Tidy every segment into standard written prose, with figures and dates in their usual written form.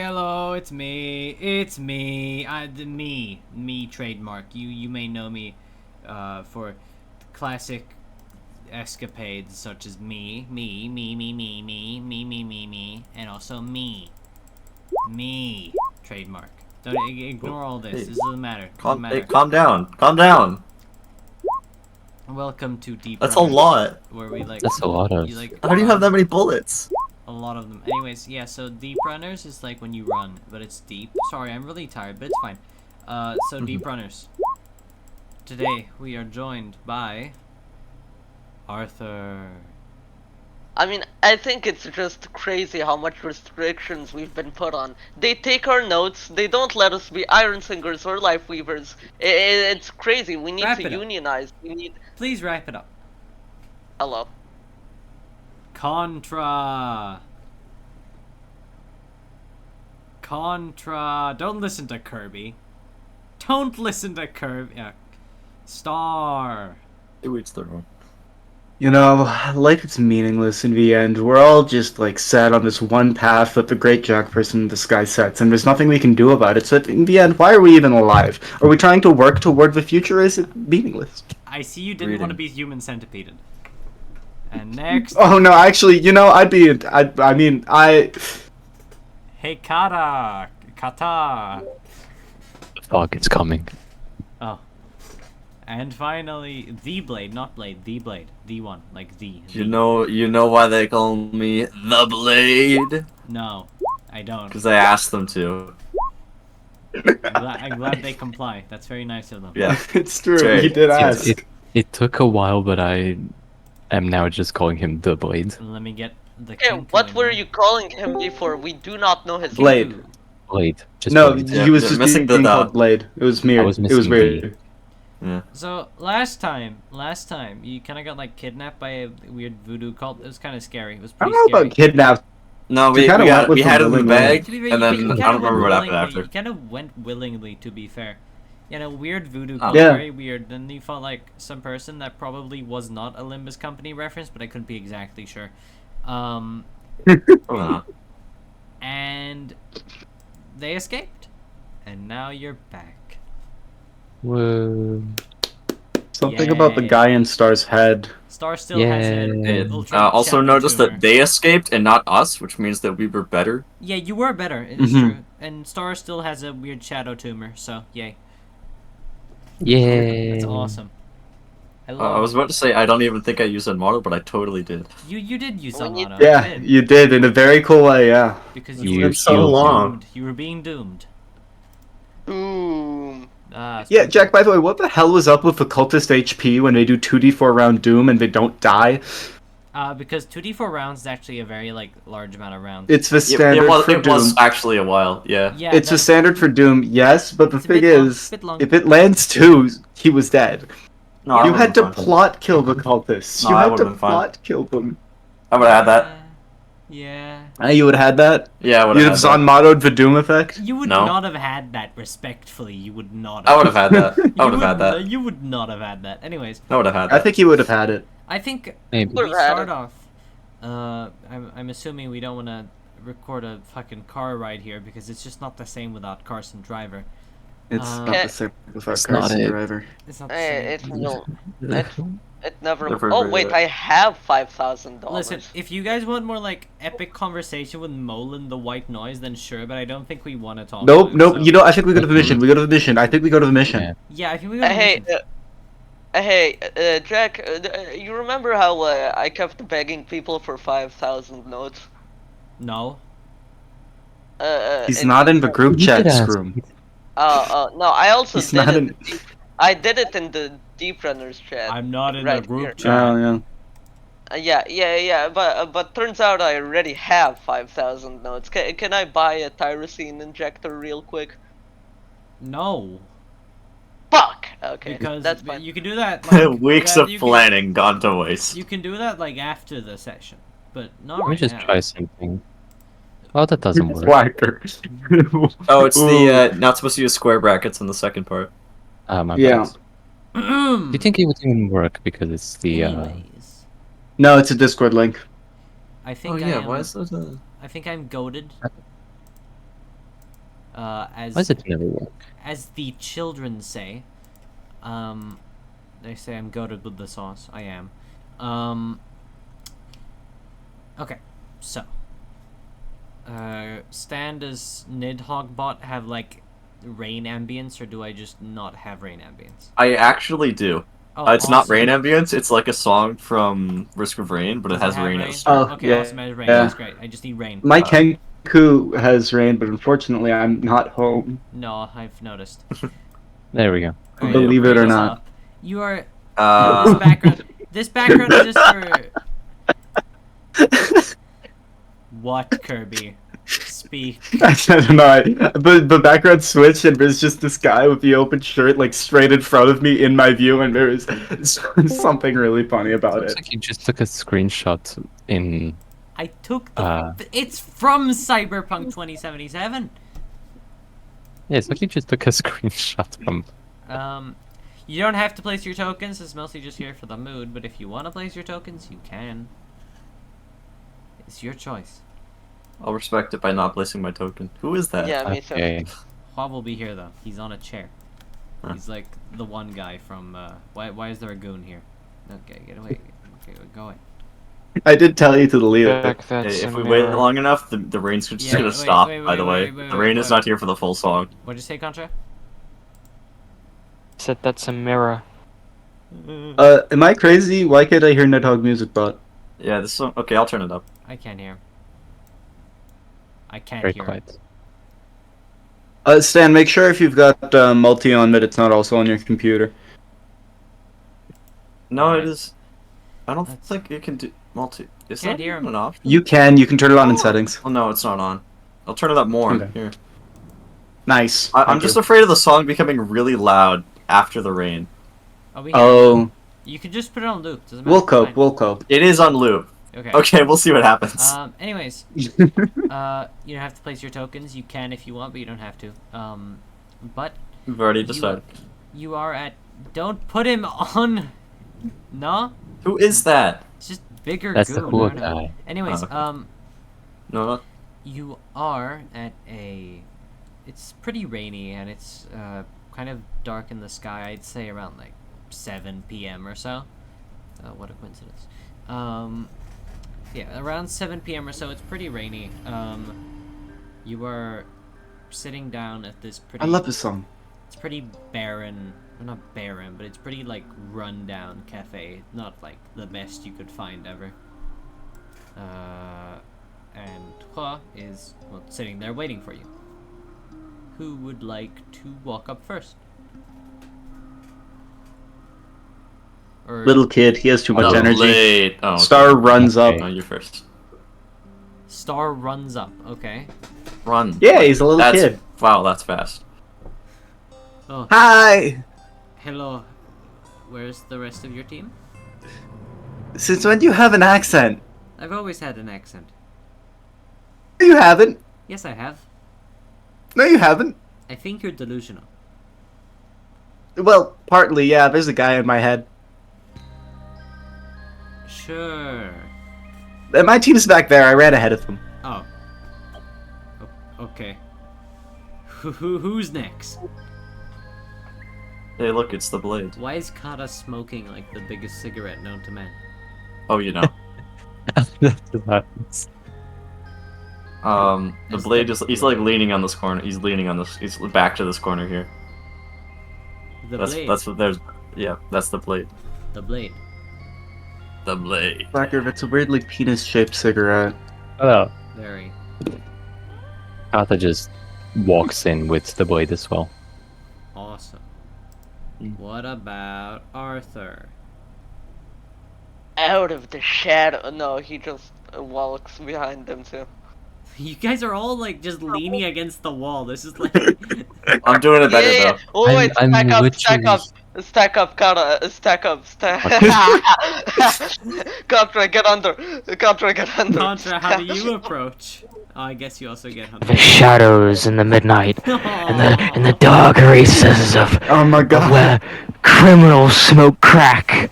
Hello, it's me. It's me. Me trademark. You may know me, for classic escapades such as me, and also me trademark. Don't ignore all this. This doesn't matter. Hey, calm down. Calm down. Welcome to Deeprunners. That's a lot. Where we like. That's a lot of. How do you have that many bullets? A lot of them. Anyways, yeah, so Deeprunners is like when you run, but it's deep. Sorry, I'm really tired, but it's fine. So Deeprunners. Today, we are joined by Arthur. I mean, I think it's just crazy how much restrictions we've been put on. They take our notes, they don't let us be Iron Singers or Life Weavers. It's crazy, we need to unionize. We need... Please wrap it up. Hello. Contra. Don't listen to Kirby. Don't listen to Kirby. Yeah. Star. It's the wrong. You know, life is meaningless in the end. We're all just like set on this one path that the great giant person in the sky sets, and there's nothing we can do about it. So in the end, why are we even alive? Are we trying to work toward the future, or is it meaningless? I see you didn't want to be human centipeded. And next... Oh no, actually, you know, I mean, Hey, Kata! The fog is coming. Oh. And finally, the Blade, not Blade, the Blade. The one, like the. You know why they call me the Blade? No, I don't. Because I asked them to. I'm glad they comply. That's very nice of them. Yeah. It's true, he did ask. It took a while, but I am now just calling him the Blade. Let me get the. Okay, what were you calling him before? We do not know his Blade. name. Blade. Just No, Blade. he was just missing being the called Blade. It was weird. It was weird. Yeah. So last time, you kind of got like kidnapped by a weird voodoo cult. It was kind of scary. It was I pretty don't know scary. about kidnapped. No, we had him in the bag, and then I don't remember what happened after. You kind of went willingly, to be fair. Yeah, no, weird voodoo Oh. cult, Yeah. very weird. Then you fought like some person that probably was not a Limbus Company reference, but I couldn't be exactly sure. Oh, And they escaped, and now you're back. Whoa. Something about the Yay. guy in Star's head. Star still has Yay. a It, ultra also shadow notice tumor. that they escaped and not us, which means that we were better. Yeah, you were better. It is Mhm. true. And Star still has a weird shadow tumor, so yay. Yay. That's awesome. I I love was about to say I don't even think I used a model, but I totally did. you did use When you- Amano. Yeah, You did. you did in a very cool way. Yeah. Because You you were It's so healed long. doomed. You were being doomed. Boom. Yeah, Jack. By the way, what the hell was up with the cultist HP when they do 2d4 round Doom and they don't die? Because 2d4 rounds is actually a very like large amount of rounds. It's the It, standard it was for it Doom. was actually a while, yeah. Yeah, It's the that's- standard for Doom, yes, but the It's a thing bit long, is, bit long. if it lands 2, he was dead. No, I You would've had to been fine. plot kill the cultists. No, You I had would've to been fine. plot kill them. I would have had that. Yeah. You would have had that? Yeah, I would You'd have have had that. Zanmatoed the Doom effect? You would No. not have had that. Respectfully, you would not. I would have had that. You I would have had that. You would not have had that. Anyways, I would have had I that. think you would have had it. I think Maybe. we Would've had start it. off. I'm assuming we don't want to record a fucking car ride here because it's just not the same without Carson Driver. It's Uh, not the same with our It's not Carson it. driver. It's not the same. It no. It never. Never Oh read wait, it. I have $5,000. Listen, if you guys want more like epic conversation with Molin the White Noise, then sure, but I don't think we want to talk. Nope, about it, nope. so- You know, I think we go to the mission. We go to the mission. I think we go to the mission. Yeah. Yeah, I think we got. Hey, Jack. You remember how I kept begging people for 5,000 notes? No. He's in not in the Deep- group You chat could ask. scroom. No, I also He's did not it. in- I did it in the Deeprunners chat. I'm not in right the group here. chat. Oh, yeah. Yeah. But turns out I already have 5,000 notes. Can I buy a tyrosine injector real quick? No. Fuck. Okay, Because that's fine. you can do that. Like, Weeks yeah, of you can- planning gone to waste. You can do that like after the session, but not Let me right just now. try something. Oh, that doesn't work. Blacker. Oh, it's Ooh. the not supposed to use square brackets in the second part. My Yeah. bad. Do you think it would even work because it's the Anyways, No, it's a Discord link. I think Oh I yeah, am. why is that? I think I'm goaded. As why does it never work? as the children say, they say I'm goaded with the sauce. I am. Okay, so. Stan, does Nidhogbot have like rain ambience, or do I just not have rain ambience? I actually do. Oh, It's not awesome. rain ambience. It's like a song from Risk of Rain, but it Does has have rain at the Oh, start. Okay, yeah, awesome. It has rain. yeah. That's great. I just need rain. My Kenku has rain, but unfortunately, I'm not home. No, I've noticed. There we go. Alright, Believe it or bring us not. up. You are Uh, this background. This background is just for what, Kirby? Speak. I don't know. But the background switched, and there's just this guy with the open shirt, like straight in front of me in my view, and there is something really funny about Looks it. like you just took a screenshot in. I took the. It's from Cyberpunk 2077. Yeah, it's like you just took a screenshot from. You don't have to place your tokens. It's mostly just here for the mood. But if you want to place your tokens, you can. It's your choice. I'll respect it by not placing my token. Who is that? Yeah, me too. Okay. Hua will be here though. He's on a chair. Huh. He's like the one guy from. Why is there a goon here? Okay, get away. Okay, go away. I did tell you to delete it. Jack, Hey, that's if a we wait mirror. long enough, the rain's just Yeah, gonna wait, stop. wait, by the wait, way, wait, the rain wait, is wait. not here for the full song. What'd you say, Contra? Said that's a mirror. Am I crazy? Why can't I hear Nidhogg music bot? Yeah, this song. Okay, I'll turn it up. I can't hear. I can't Very hear. quiet. Stan, make sure if you've got multi on that it's not also on your computer. No, Alright. it is. I don't That's- think it can do multi. Is Can't that hear even him. an option? You can turn it on in settings. Oh no, it's not on. I'll turn it up more. Okay. Here. Nice. I'm Thank just you. afraid of the song becoming really loud after the rain. Oh, we Oh, You can just put it on loop. Doesn't matter. we'll it's cope, fine. we'll cope. It is on loop. Okay. Okay, we'll see what happens. Anyways, you don't have to place your tokens. You can if you want, but you don't have to. But We've already decided. You are at. Don't put him on. No, Who is that? it's just bigger That's goo. the cool I don't know. guy. Anyways, Oh, okay. No, not. you are at a. It's pretty rainy and it's kind of dark in the sky. I'd say around like 7 p.m. or so. What a coincidence. Yeah, around 7 p.m. or so. It's pretty rainy. You are sitting down at this pretty. I love this song. It's pretty barren. Well, not barren, but it's pretty like run-down cafe. Not like the best you could find ever. And Hua is sitting there waiting for you. Who would like to walk up first? Or Little kid, he has too much The energy. Blade. Oh, okay. Star runs up. No, you first. Star runs up. Okay. Run. Yeah, he's a little That's, kid. Wow, that's fast. Oh, Hi! hello. Where's the rest of your team? Since when do you have an accent? I've always had an accent. No, you haven't. Yes, I have. No, you haven't. I think you're delusional. Well, partly, yeah. There's a guy in my head. Sure. And my team's back there. I ran ahead of them. Oh. Okay. Who's next? Hey, look, it's the Blade. Why is Kata smoking like the biggest cigarette known to man? Oh, you know. That's what happens. The It's Blade the is—he's like leaning on this corner. He's leaning on this. He's back to this corner here. The That's blade. that's what there's. Yeah, that's the Blade. The blade. The Blade. Blacker, it's a weird, like, penis-shaped cigarette. Hello. Very. Arthur just walks in with the blade as well. Awesome. Mm. What about Arthur? Out of the shadow. No, he just walks behind them too. You guys are all like just leaning against the wall. This is like I'm doing it better though. Oh wait, I'm stack up, stack up, Kara, stack up, stack. Contra, get under. Contra, get under. Contra. How do you approach? Oh, I guess you also get The hunted. shadows in the midnight, Aw. in the dark recesses of Oh my god. where criminals smoke crack.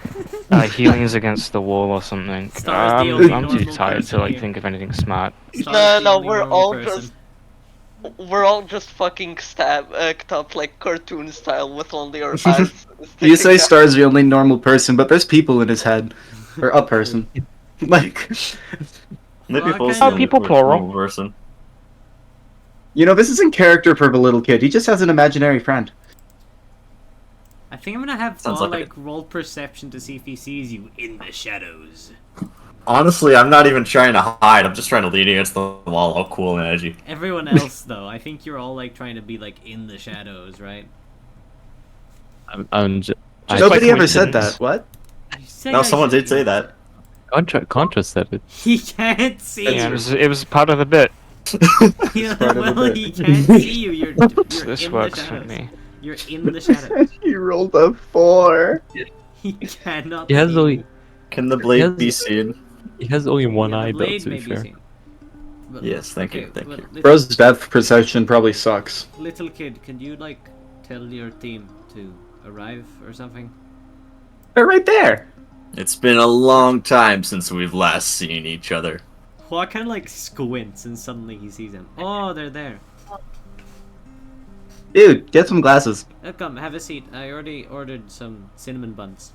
He leans against the wall or something. Star's the only I'm too normal tired person to like here. think of anything smart. Star's No, the no, only we're normal all person. we're all just fucking stabbed up like cartoon style with only our eyes. You say sticking out. Star's the only normal person, but there's people in his head. Or a person. Like, Maybe Well, both kind of- the people plural. person. you know, this isn't character for the little kid. He just has an imaginary friend. I think I'm gonna have Sounds Paul like like roll perception to see if he sees you in the shadows. Honestly, I'm not even trying to hide. I'm just trying to lean against the wall, all cool and edgy. Everyone else though, I think you're all like trying to be like in the shadows, right? I'm just, Nobody ever said coincidence. that. What? You said No, I someone should did say be- that. Contra said it. He can't see Yeah, you. it was part of the bit. Yeah, part of the well, bit. he can't see you. You're This in works the for shadows. me. You're in the shadows. He rolled a 4. He cannot. He has see only you. Can the Blade Yes. be seen? he has only one Yeah, the eye though. blade To may be be fair. seen. But- Yes, thank you, okay, thank well, you. little- Bro's depth perception probably sucks. Little kid, can you like tell your team to arrive or something? They're right there. It's been a long time since we've last seen each other. Hua kind of like squints and suddenly he sees them. Oh, they're there. Dude, get some glasses. Come, have a seat. I already ordered some cinnamon buns.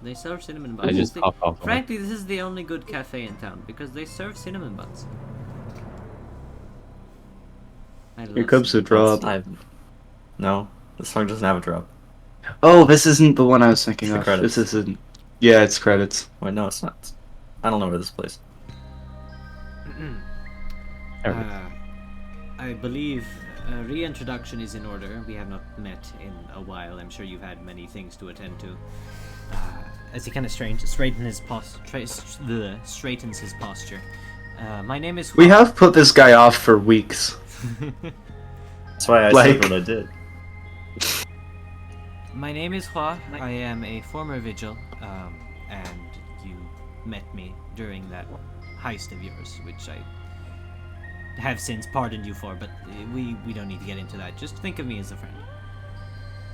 They serve cinnamon I buns. just They- hop off. Frankly, this is the only good cafe in town because they serve cinnamon buns. I Here love comes the cinnamon drop. No, this song doesn't have a drop. Oh, this isn't the one I was thinking It's the of. credits. This isn't. Yeah, it's credits. Wait, no, it's not. I don't know where this plays. There it is. I believe reintroduction is in order. We have not met in a while. I'm sure you've had many things to attend to. As he kind of straightens his posture. My name is. We Hua. have put this guy off for weeks. That's why I Like- said what I did. My name is Hua. I am a former vigil, and you met me during that heist of yours, which I have since pardoned you for. But we don't need to get into that. Just think of me as a friend.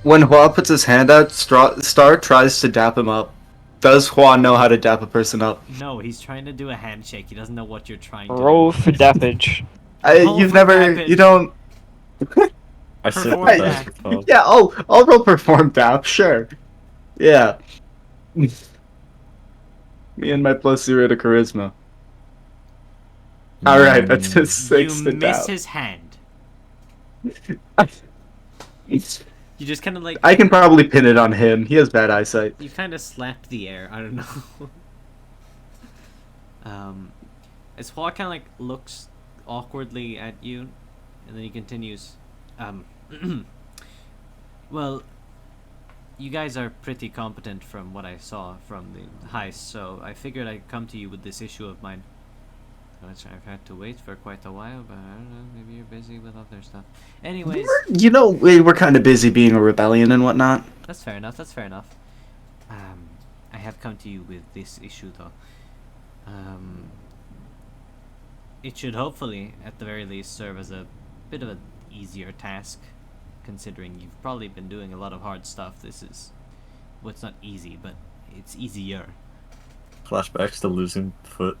When Hua puts his hand out, Star tries to dap him up. Does Hua know how to dap a person up? No, he's trying to do a handshake. He doesn't know what you're trying to Roll do. for dappage. Roll You've for never, dappage. you don't. I said Perform that. that. Oh. Yeah, I'll roll perform dap, sure. Yeah. Me and my +0 to charisma. Alright, that's a 6 You to miss dap. his hand. You just kind of like I can probably pin it on him. He has bad eyesight. you kind of slapped the air. I don't know. As Hua kind of like looks awkwardly at you, and then he continues. Well, you guys are pretty competent from what I saw from the heist, so I figured I'd come to you with this issue of mine. Which I've had to wait for quite a while, but I don't know, maybe you're busy with other stuff. Anyways, You know, we're kind of busy being a rebellion and whatnot. that's fair enough, that's fair enough. I have come to you with this issue, though. It should hopefully, at the very least, serve as a bit of an easier task, considering you've probably been doing a lot of hard stuff. This is, well, it's not easy, but it's easier. Flashbacks to losing foot.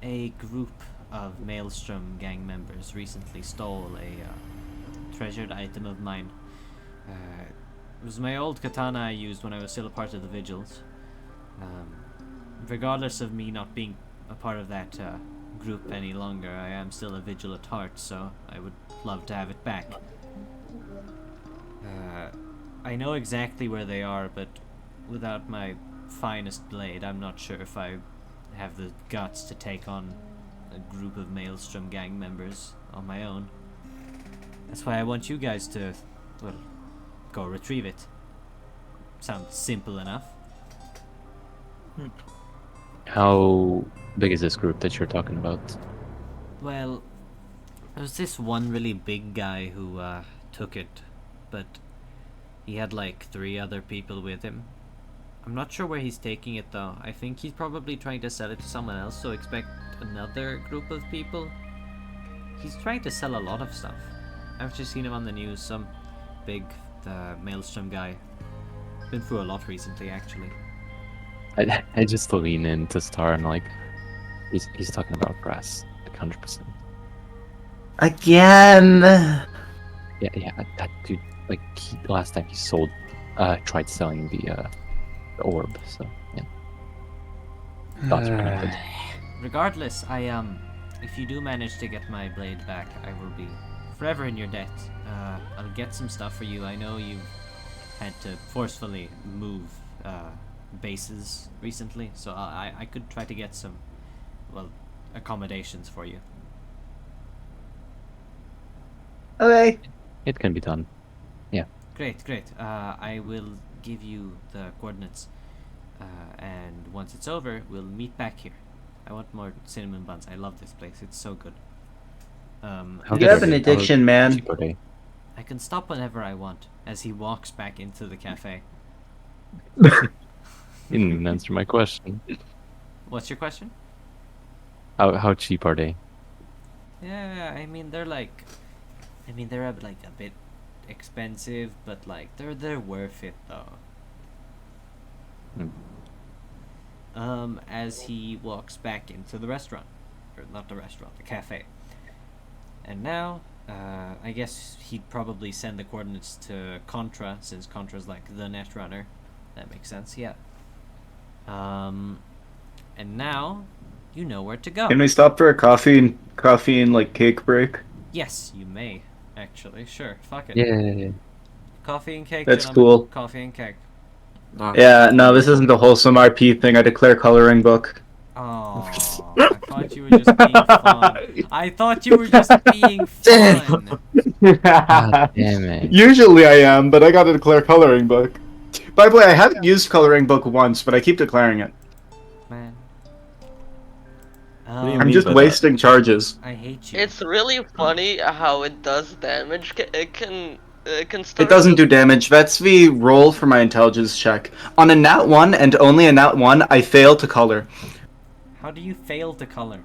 A group of Maelstrom gang members recently stole a treasured item of mine. It was my old katana I used when I was still a part of the Vigils. Regardless of me not being a part of that group any longer, I am still a Vigil at heart, so I would love to have it back. I know exactly where they are, but without my finest blade, I'm not sure if I have the guts to take on a group of Maelstrom gang members on my own. That's why I want you guys to, well, go retrieve it. Sounds simple enough. How big is this group that you're talking about? Well, there was this one really big guy who took it, but he had like 3 other people with him. I'm not sure where he's taking it though. I think he's probably trying to sell it to someone else, so expect another group of people. He's trying to sell a lot of stuff. I've just seen him on the news, some big Maelstrom guy. Been through a lot recently, actually. I just lean in to Star and like, he's talking about brass, like 100%. Again! Yeah, that dude, like, last time he tried selling the orb, so, yeah. Thoughts were connected. Regardless, if you do manage to get my blade back, I will be forever in your debt. I'll get some stuff for you. I know you've had to forcefully move bases recently, so I could try to get some, well, accommodations for you. Okay. It can be done. Great. I will give you the coordinates, and once it's over, we'll meet back here. I want more cinnamon buns. I love this place. It's so good. How You good have are an they? addiction, How man. cheap are they? I can stop whenever I want, as he walks back into the cafe. You didn't even answer my question. What's your question? How cheap are they? Yeah, I mean they're like a bit expensive, but like they're worth it though. As he walks back into the restaurant, or not the restaurant, the cafe. And now, I guess he'd probably send the coordinates to Contra, since Contra's like the netrunner. That makes sense, yeah. And now, you know where to go. Can we stop for a coffee and like cake break? Yes, you may, actually. Sure, fuck it. Yeah. Coffee and cake, That's gentlemen. cool. Coffee and cake. Yeah, no, this isn't the wholesome RP thing. I declare coloring book. Oh, I thought you were just being fun. I thought you were just being fun. God damn it. Usually I am, but I gotta declare coloring book. By the way, I haven't used coloring book once, but I keep declaring it. Man. do you I'm mean just by that? wasting charges. I hate you. It's really funny how it does damage. It can start. It doesn't do damage. That's the roll for my intelligence check. On a nat 1 and only a nat 1, I fail to color. How do you fail to color?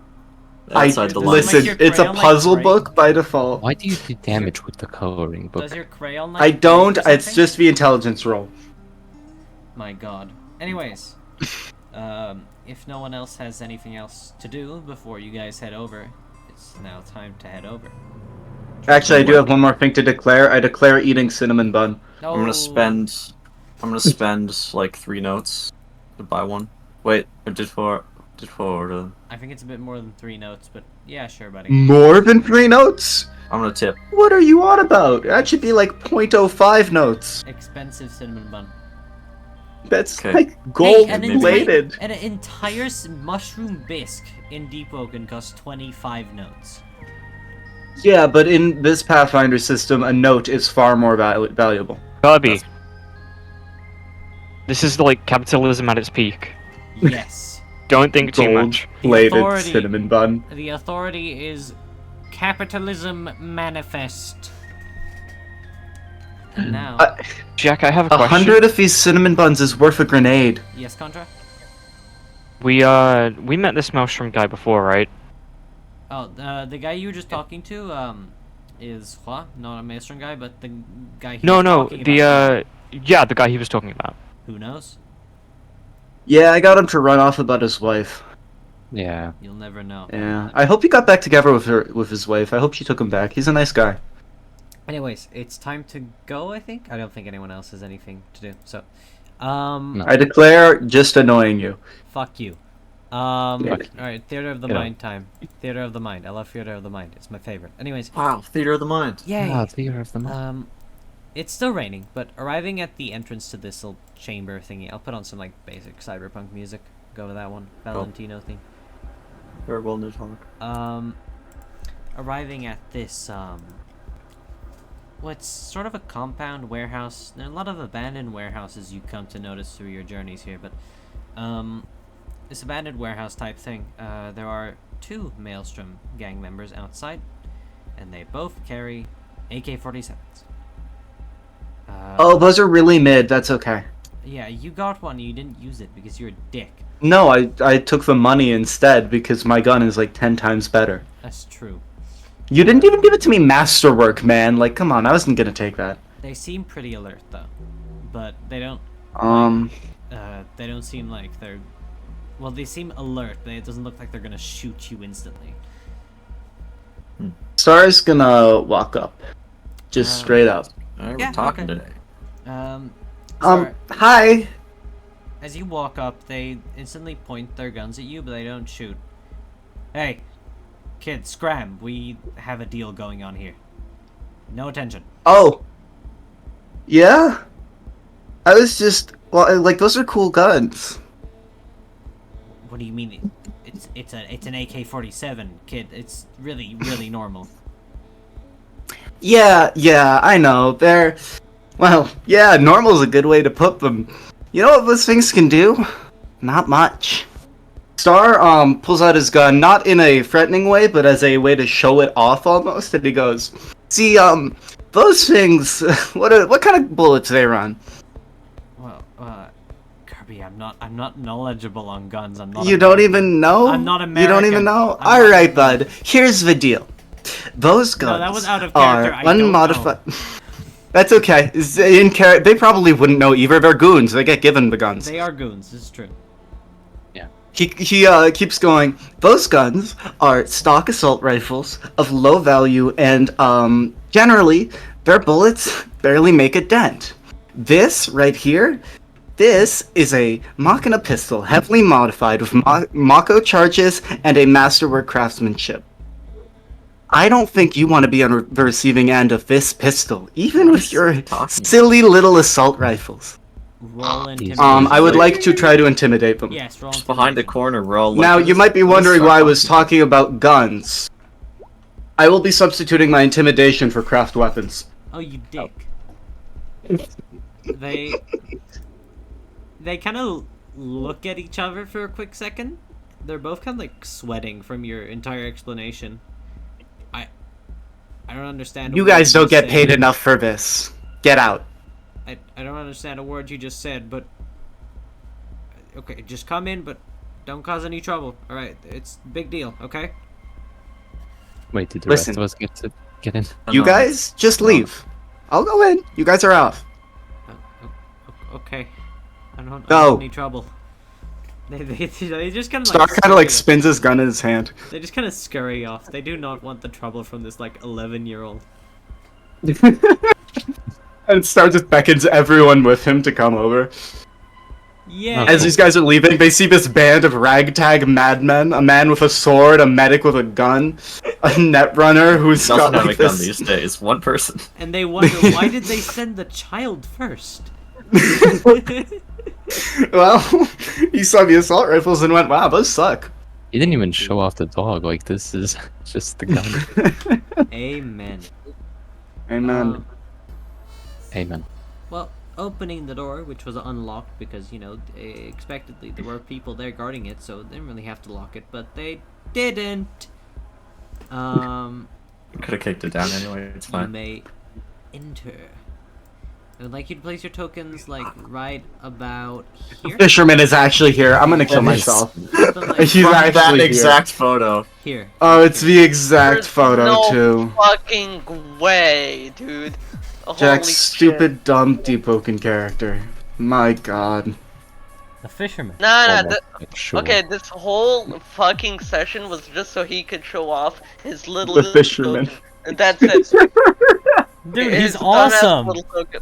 outside the lines. lines. Like listen. your It's a crayon, like, puzzle gray? book by default. Why do you do damage with the coloring book? Does your crayon like I don't. break or It's something? just the intelligence roll. My god. Anyways, if no one else has anything else to do before you guys head over, it's now time to head over. Actually, I do have one more thing to declare. I declare eating cinnamon bun. No. I'm gonna spend like 3 notes to buy one. Wait, I did for I think it's a bit more than 3 notes, but yeah, sure, buddy. More than 3 notes? I'm gonna tip. What are you on about? That should be like 0.05 notes. Expensive cinnamon bun. That's Okay. like gold an plated. an entire mushroom bisque in Deepwoken costs 25 notes. Yeah, but in this Pathfinder system, a note is far more valuable. Kirby. This is like capitalism at its peak. Yes. Don't think too Gold much. plated authority- cinnamon bun. The authority is capitalism manifest. And now, Jack, I have a question. 100 of these cinnamon buns is worth a grenade. yes, Contra? We met this maelstrom guy before, right? Oh, the guy you were just talking to, is what? Not a Maelstrom guy, but the guy he No, was no, talking the about. yeah, the guy he was talking about. Who knows? Yeah, I got him to run off about his wife. Yeah. You'll never know. Yeah, I hope he got back together with his wife. I hope she took him back. He's a nice guy. Anyways, it's time to go, I think. I don't think anyone else has anything to do, so. No. I declare just annoying you. Fuck you. Yeah. Alright, Theater of the Get out. Mind time. Theater of the Mind. I love Theater of the Mind. It's my favorite. Anyways, Wow, theater of the mind. yay! Ah, Theater of the Mind. It's still raining, but arriving at the entrance to this little chamber thingy, I'll put on some, like, basic cyberpunk music. Go with that one. Valentino theme. Very well new talk. Arriving at this, what's sort of a compound warehouse. There are a lot of abandoned warehouses you come to notice through your journeys here, but, this abandoned warehouse type thing, there are 2 Maelstrom gang members outside, and they both carry AK-47s. Oh, those are really mid. That's okay. Yeah, you got one, you didn't use it because you're a dick. No, I took the money instead because my gun is like 10 times better. That's true. You didn't even give it to me masterwork, man. Like, come on, I wasn't gonna take that. They seem pretty alert, though. But they don't seem like they're... Well, they seem alert, but it doesn't look like they're gonna shoot you instantly. Star's gonna walk up. Just straight up. Alright, Yeah, we're talking okay. today. Star, Hi! as you walk up, they instantly point their guns at you, but they don't shoot. Hey, kid, scram. We have a deal going on here. No attention. Oh! Yeah? I was just... Well, like, those are cool guns. What do you mean? It's an AK-47, kid. It's really normal. Yeah, I know. They're... Well, yeah, normal's a good way to put them. You know what those things can do? Not much. Star, pulls out his gun, not in a threatening way, but as a way to show it off almost, and he goes, see, those things, what kind of bullets they run? Well, Kirby, I'm not knowledgeable on guns. I'm not. You don't American. even know? I'm not You don't American. even know? I'm not Alright, American. bud. Here's the deal. Those guns No, that was out of are character. I don't know. unmodified... That's okay. They probably wouldn't know either. They're goons. They get given the guns. They are goons. This is true. He keeps going. Those guns are stock assault rifles of low value, and generally their bullets barely make a dent. This right here, this is a Machina pistol, heavily modified with Mako charges and a masterwork craftsmanship. I don't think you want to be on the receiving end of this pistol, even with your silly little assault rifles. Roll intimidation. I would like to try to intimidate them. Yes, roll Just behind the intimidation. corner, we're all Now, looking. you might be Let's wondering start why I was talking. talking about guns. I will be substituting my intimidation for craft weapons. Oh, you dick. They kind of look at each other for a quick second. They're both kind of like sweating from your entire explanation. I don't understand. a You word guys don't get said. paid enough for this. Get out. I don't understand a word you just said, but okay, just come in, but don't cause any trouble. All right, it's a big deal, okay? Wait, did the Listen. rest of us get in? You No. guys just leave. I'll go in. You guys are out. Okay. I don't Go. have any trouble. They just kind of Star kind of like spins his gun in his hand. They just kind of scurry off. They do not want the trouble from this like 11-year-old. And Star just beckons everyone with him to come over. Yeah. As these guys are leaving, they see this band of ragtag madmen, a man with a sword, a medic with a gun, a net runner who's Doesn't got have like a gun this. these days. One person. And they wonder why did they send the child first? Well, he saw the assault rifles and went, "Wow, those suck." He didn't even show off the dog. Like, this is just the gun. Amen. Amen. Amen. Well, opening the door, which was unlocked because, you know, expectedly there were people there guarding it, so they didn't really have to lock it, but they didn't. Could have kicked it down anyway. It's You fine. may enter. I would like you to place your tokens, like, right about here. Fisherman is actually here. I'm gonna kill Nice. myself. Something like He's From actually that here. exact photo. here. Oh, it's the exact There's photo no too. fucking way, dude. Holy Jack's shit. stupid, dumb Deepwoken character. My God. The fisherman. Nah, Almost, sure. okay, this whole fucking session was just so he could show off his little The fisherman. token. And that's it. Dude, His he's dumbass awesome! little token.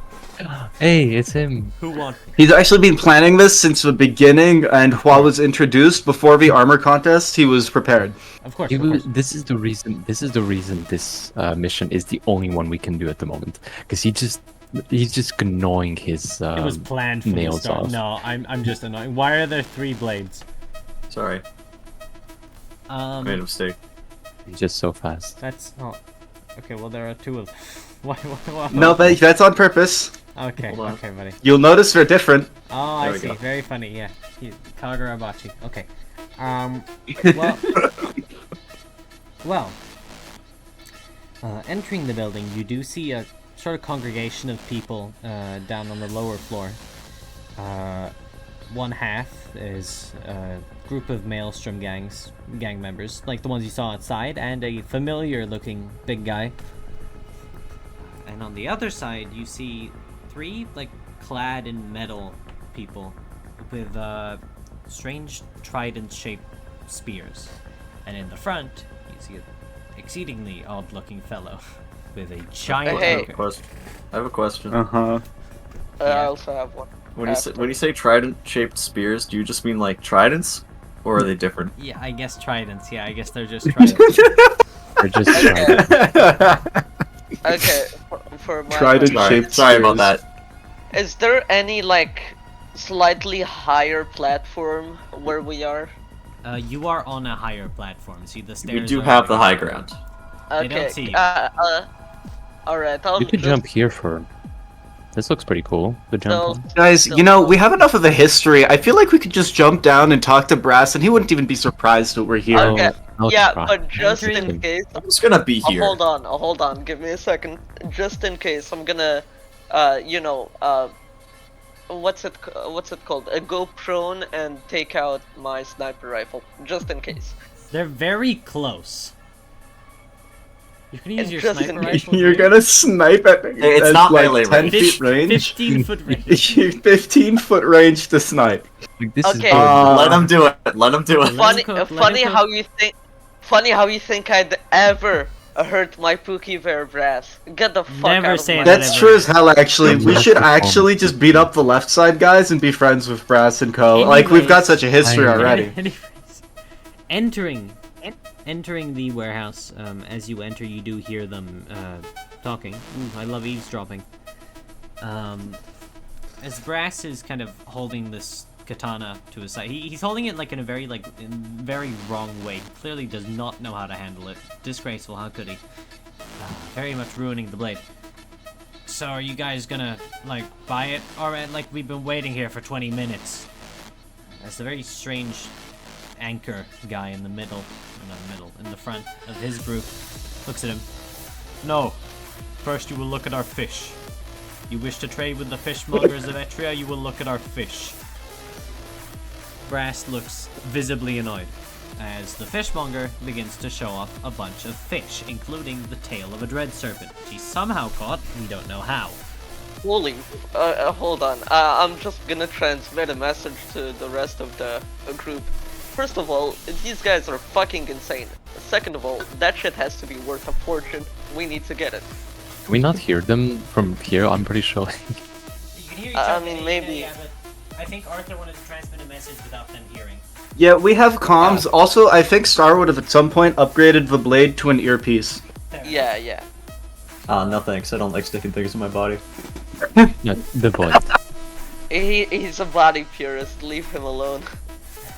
Hey, it's him. Who won? He's actually been planning this since the beginning, and while it was introduced before the armor contest, he was prepared. Of course, It of was, course. this is the reason. This is the reason this mission is the only one we can do at the moment. Because he's just gnawing his. It was planned from the nails start. off. No, I'm just annoying. Why are there 3 blades? Sorry, made a mistake. He's just so fast. That's not... Okay, well there are 2 of them. Why? No, but that's on purpose. Okay, Hold on. okay, buddy. You'll notice they're different. Oh, There I we see. go. Very funny, yeah. Kagurabachi. Okay. Well, entering the building, you do see a sort of congregation of people down on the lower floor. One half is a group of Maelstrom gang members, like the ones you saw outside, and a familiar-looking big guy. And on the other side, you see 3, like, clad in metal people with strange trident-shaped spears. And in the front, you see an exceedingly odd-looking fellow with a giant Hey. anchor. I have a question. Uh-huh. I also have one. When you say trident-shaped spears, do you just mean like tridents, or are they different? Yeah, I guess tridents. Yeah, I guess they're just tridents. We're just trying. Okay, for my Trident question, shaped Sorry about spears. that. is there any like slightly higher platform where we are? You are on a higher platform. See the stairs. We do are have the like- high ground. They Okay. don't see you. Alright, I'll You could just- jump here for. This looks pretty cool. The jump. So- one. Guys, you know, we have enough of the history. I feel like we could just jump down and talk to Brass, and he wouldn't even be surprised that we're here. Okay. I'll Yeah, try. but just in Entering- case. I'm just gonna be here. Hold on. Give me a second. Just in case, I'm gonna, what's it called? Go prone and take out my sniper rifle. Just in case. They're very close. You can use And your just sniper in- rifle. You're here. gonna snipe at It's at, not like melee 10 range. feet range. 15-foot range. 15-foot range to snipe. Like, this Okay. is. Let him do it. Let him do it. Let him cook, let Funny him how cook. you think I'd ever hurt my Pookie Bear Brass. Get the fuck Never out of say my that That's ever. true as hell, actually. We should Performance. actually just beat up the left side guys and be friends with Brass and Co. Like, we've got Anyways. such a history I- already. Anyways, entering the warehouse. As you enter, you do hear them talking. Ooh, I love eavesdropping. As Brass is kind of holding this katana to his side, he's holding it like in a very very wrong way. He clearly does not know how to handle it. Disgraceful. How could he? Very much ruining the blade. So are you guys gonna like buy it? Alright, like we've been waiting here for 20 minutes. That's a very strange anchor guy in the middle, or not middle, in the front of his group. Looks at him. No. First you will look at our fish. You wish to trade with the fishmongers of Etria, you will look at our fish. Brass looks visibly annoyed. as the fishmonger begins to show off a bunch of fish, including the tail of a dread serpent, which he somehow caught, we don't know how. Holy, hold on. I'm just gonna transmit a message to the rest of the group. First of all, these guys are fucking insane. Second of all, that shit has to be worth a fortune. We need to get it. Can we not hear them from here? I'm pretty sure. You can hear each I other, mean, maybe. yeah, but I think Arthur wanted to transmit a message without them hearing. Yeah, we have comms. Also, I think Star would have at some point upgraded the blade to an earpiece. Yeah, yeah. No thanks. I don't like sticking things in my body. No, the voice. He's a body purist. Leave him alone.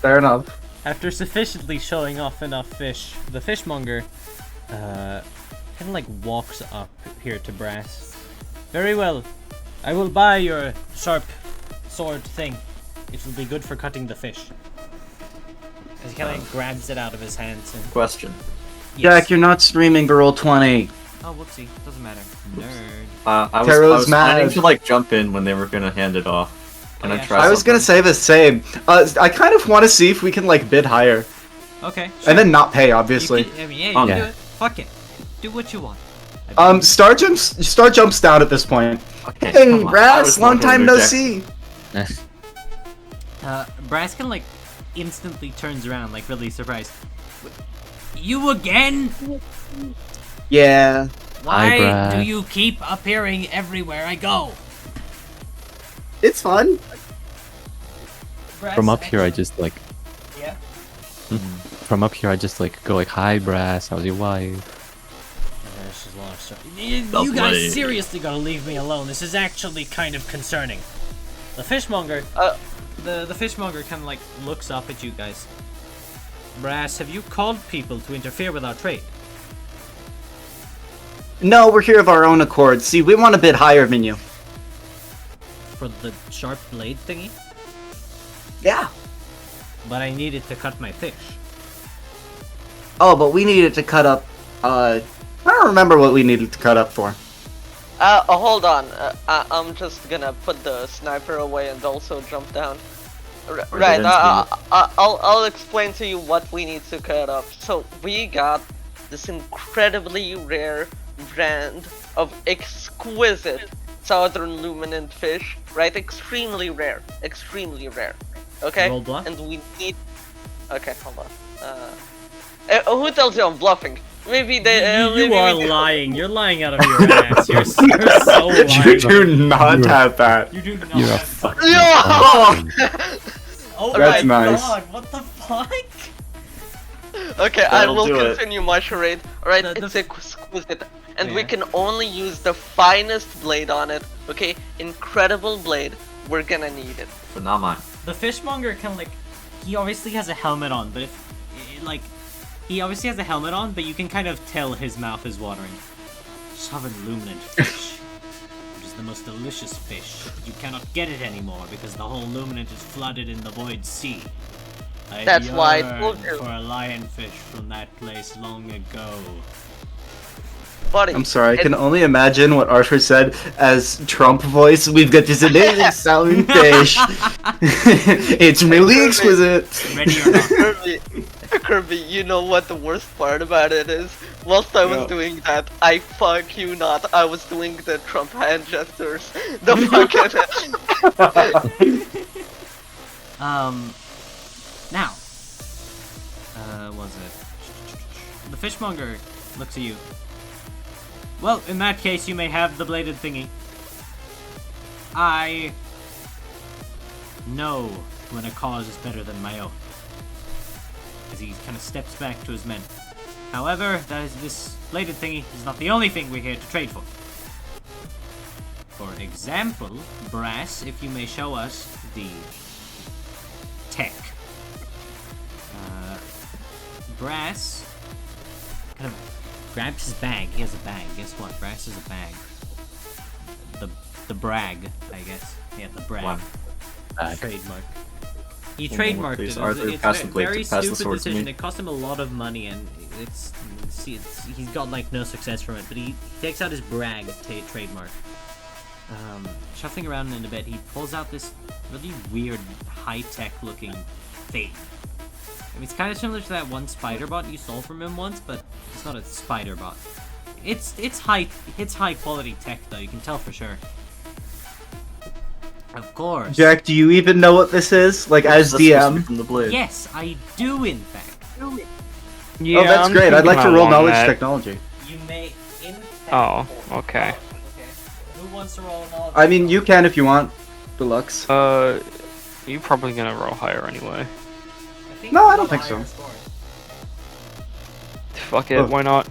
Fair enough. After sufficiently showing off enough fish, the fishmonger kind of like walks up here to Brass. Very well. I will buy your sharp sword thing. It will be good for cutting the fish. As he kind of grabs it out of his hands and... Question. Jack, you're not streaming the Roll20. Oh, whoopsie. Doesn't matter. Nerd. I Taro's was planning mad. to like jump in when they were gonna hand it off. Can Oh, I yeah, try? sure. I was gonna say the same. I kind of want to see if we can like bid higher, Okay, sure. and then not pay, You obviously. can, I mean, yeah, you can Yeah. do it. Fuck it. Do what you want. Star jumps down at this point. Okay, Hey, come on. I Brass, was long not going time to no reject. see. Braskin like instantly turns around, like really surprised. You again? Yeah. Why Brad. do you keep appearing everywhere I go? It's fun. From up here, I just like. Yeah. From up here, I just like go like, "Hi, Brass. How's your wife?" She's lost. You Lovely. guys seriously gotta leave me alone. This is actually kind of concerning. The fishmonger. The fishmonger kind of like looks up at you guys. Brass, have you called people to interfere with our trade? No, we're here of our own accord. See, we want a bid higher than you. For the sharp blade thingy? Yeah. But I needed to cut my fish. Oh, but we needed to cut up. I don't remember what we needed to cut up for. Hold on. I'm just gonna put the sniper away and also jump down. Right. I'll explain to you what we need to cut up. So we got this incredibly rare brand of exquisite southern luminant fish, right? Extremely rare. Okay? Roll bluff? And we need... Okay, hold on. Who tells you I'm bluffing? Maybe they... You maybe are we do- lying. You're lying out of your ass. You're so lying. You do not have that. You do not You're a have fucking. Yo! Oh That's my nice. god, what the fuck? Okay, I That'll will do it. continue my charade. Alright, The- it's exquisite. And we Yeah. can only use the finest blade on it. Okay? Incredible blade. We're gonna need it. But not mine. The fishmonger kind of like, he obviously has a helmet on, but if, like, he obviously has a helmet on, but you can kind of tell his mouth is watering. Southern luminant fish, which is the most delicious fish. You cannot get it anymore because the whole luminant is flooded in the void sea. I That's why I told yearn you. for a lionfish from that place long ago. Buddy. I'm sorry, I can only imagine what Arthur said as Trump voice. We've got this amazing sounding fish. It's really exquisite. Ready or not? Kirby, you know what the worst part about it is? Whilst I was Yeah. doing that, I fuck you not, I was doing the Trump hand gestures. The fucking... Now, was it? The fishmonger looks at you. Well, in that case, you may have the bladed thingy. I know when a cause is better than my own. As he kind of steps back to his men. However, this bladed thingy is not the only thing we're here to trade for. For example, Brass, if you may show us the tech. Brass kind of grabs his bag. He has a bag. Guess what? Brass has a bag. The brag, I guess. Yeah, the brag. One. Bag. Trademark. He One trademarked more, it. please. It Arthur, was, it's pass a the plate very to pass the stupid sword to decision. me. It cost him a lot of money, and he's got like no success from it. But he takes out his brag trademark. Shuffling around in a bit, he pulls out this really weird, high-tech looking thing. mean, it's kind of similar to that one spider bot you stole from him once, but it's not a spider bot. It's high quality tech though. You can tell for sure. Of course. Jack, do you even know what this is? Like, as That's supposed to be DM? from the blade. Yes, I do in fact. Yeah, Oh, that's I'm great. I'd thinking like to roll along knowledge that. technology. You may in fact. Oh, roll. okay. Okay. Who wants to roll knowledge? I mean, you can if you want. Deluxe. You're probably gonna roll higher anyway. think No, I you don't have think a higher so. score. Fuck it, Oh. why not?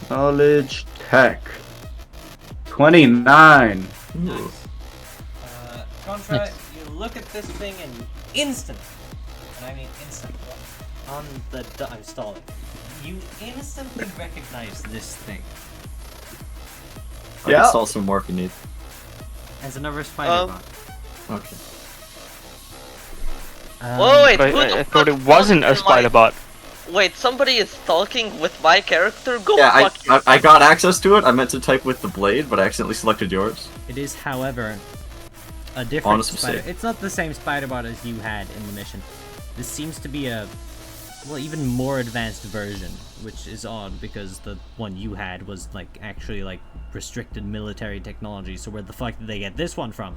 Knowledge tech. 29. Nice. Contra, you look at this thing and instantly, and I mean instantly, on the I'm stalling. You instantly recognize this thing I Yeah. can install some more if you need. as another spider bot. Okay. Whoa, wait, But who the I thought fuck it wasn't a stalked spider bot. Wait, somebody is stalking with my character? Go Yeah, fuck yourself. I got access to it. I meant to type with the blade, but I accidentally selected yours. It is, however, a different Honest spider. mistake. It's not the same spider bot as you had in the mission. This seems to be a, well, even more advanced version, which is odd because the one you had was like actually like restricted military technology. So where the fuck did they get this one from?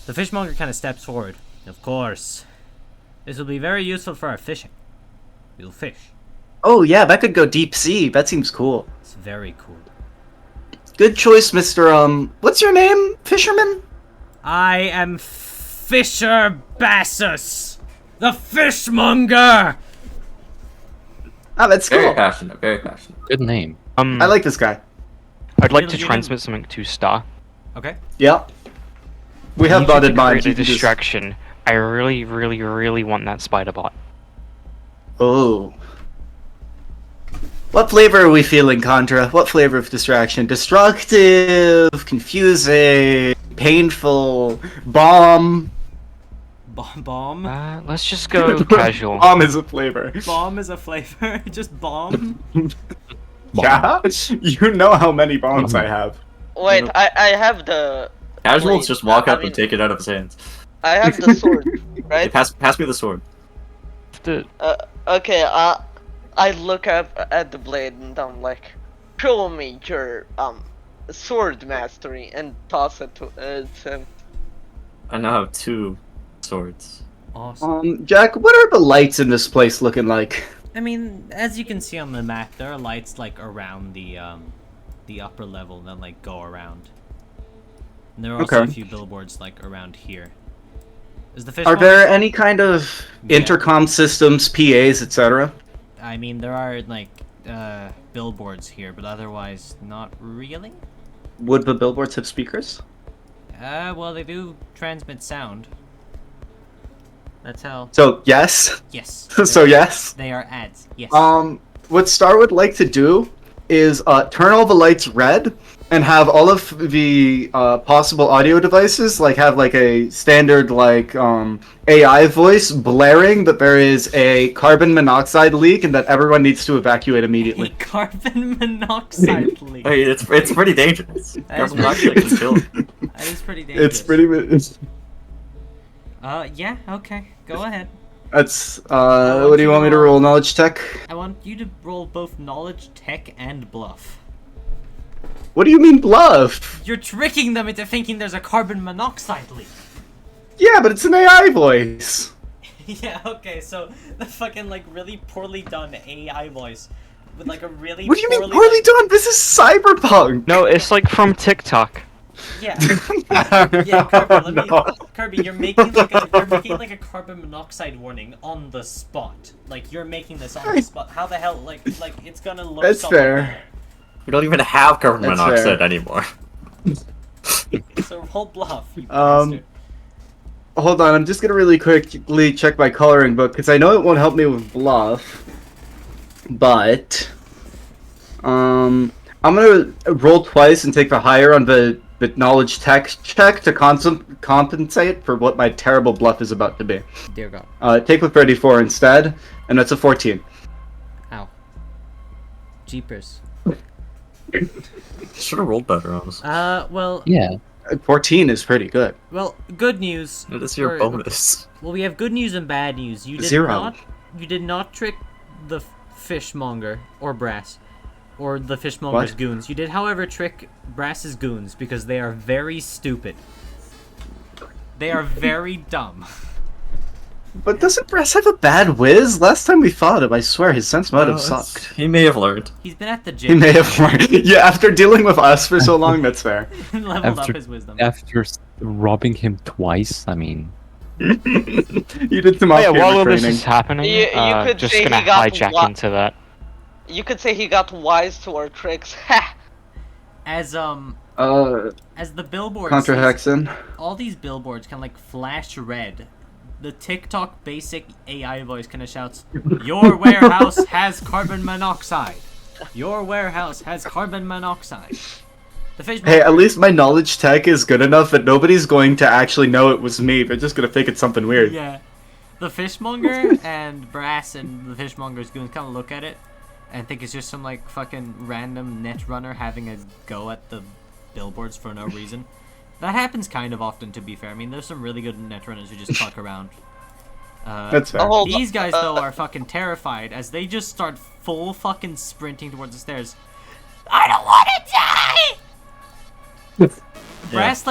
The fishmonger kind of steps forward. Of course, this will be very useful for our fishing. We'll fish. Oh, yeah, that could go deep sea. That seems cool. It's very cool. Good choice, Mr. What's your name, fisherman? I am Fisher Bassus, the fishmonger. Ah, that's Very cool. passionate, very passionate. Good name. I like this guy. I'd like You- to you transmit something to Star. Okay. Yeah. We have Need you dotted to mines. create You a can just- distraction. I really, really, really want that spider bot. Oh. What flavor are we feeling, Contra? What flavor of distraction? Destructive, confusing, painful, bomb. Bomb. Let's just go casual. Bomb is a flavor. Bomb is a flavor. Just bomb. Yeah? You know how many bombs I have. Wait, I have the... Casuals Wait, just walk I up mean- and take it out of his hands. I have the sword, Hey, right? pass me the sword. Okay, I look up at the blade and I'm like, show me your, sword mastery, and toss it to him. I now have 2 swords. Awesome. Jack, what are the lights in this place looking like? I mean, as you can see on the map, there are lights like around the upper level that like go around. And there are also Okay. a few billboards like around here. Is the fish? Are there any kind of intercom systems, PAs, etc.? I mean, there are like billboards here, but otherwise not really. Would the billboards have speakers? Well, they do transmit sound. That's how. So, yes. Yes. So, they're- yes. They are ads. Yes. What Star would like to do is turn all the lights red and have all of the possible audio devices like have like a standard like AI voice blaring that there is a carbon monoxide leak and that everyone needs to evacuate A immediately. carbon monoxide leak. Hey, it's pretty dangerous. That is Carbon pretty monoxide can kill. That is pretty dangerous. It's pretty. Yeah. Okay. Go ahead. That's what do you want me to roll? Knowledge tech? I want you to roll both knowledge, tech, and bluff. What do you mean bluff? You're tricking them into thinking there's a carbon monoxide leak. Yeah, but it's an AI voice. Yeah, okay, so the fucking like really poorly done AI voice with like a really What do you mean poorly done? This is cyberpunk. No, it's like from TikTok. Yeah. Yeah, Kirby, let me No. Kirby, you're making like a carbon monoxide warning on the spot. Like you're making this on the spot. How the hell like it's gonna look That's something fair. We don't even have carbon That's monoxide fair. anymore. like- So roll bluff, you Um, bastard. Hold on, I'm just gonna really quickly check my coloring book because I know it won't help me with bluff. But I'm gonna roll twice and take the higher on the knowledge tech check to compensate for what my terrible bluff is about to be. Dear God. Take with 34 instead, and that's a 14. Ow. Jeepers. Should have rolled better, honestly. Well, Yeah. 14 is pretty good. Well, good news. What is your or- bonus? Well, we have good news and bad news. You did 0. You did not trick the fishmonger or Brass, or the fishmonger's What? goons. You did, however, trick Brass's goons because they are very stupid. They are very dumb. But doesn't Brass have a bad whiz? Last time we fought him, I swear his sense motive sucked. He may have learned. He's been at the He gym. may have learned. Yeah, after dealing with us for so long, that's fair. Leveled up his wisdom. After robbing him twice, I mean, You did some Oh, yeah, off-camera while all this training. is happening, You could just say gonna he got hijack into that. You could say he got wise to our tricks. Ha! As the billboards, Contra Hexen. all these billboards can like flash red. The TikTok basic AI voice kind of shouts, "Your warehouse has carbon monoxide. Your warehouse has carbon monoxide." The fish. Hey, at least my knowledge tech is good enough that nobody's going to actually know it was me. They're just gonna think it's something weird. Yeah, the fishmonger and Brass and the fishmonger's goons kind of look at it and think it's just some like fucking random net runner having a go at the billboards for no reason. That happens kind of often, to be fair. I mean, there's some really good net runners who just fuck around. That's fair. Oh, These guys, though, are fucking terrified as they just start full fucking sprinting towards the stairs. I don't want to die! Brass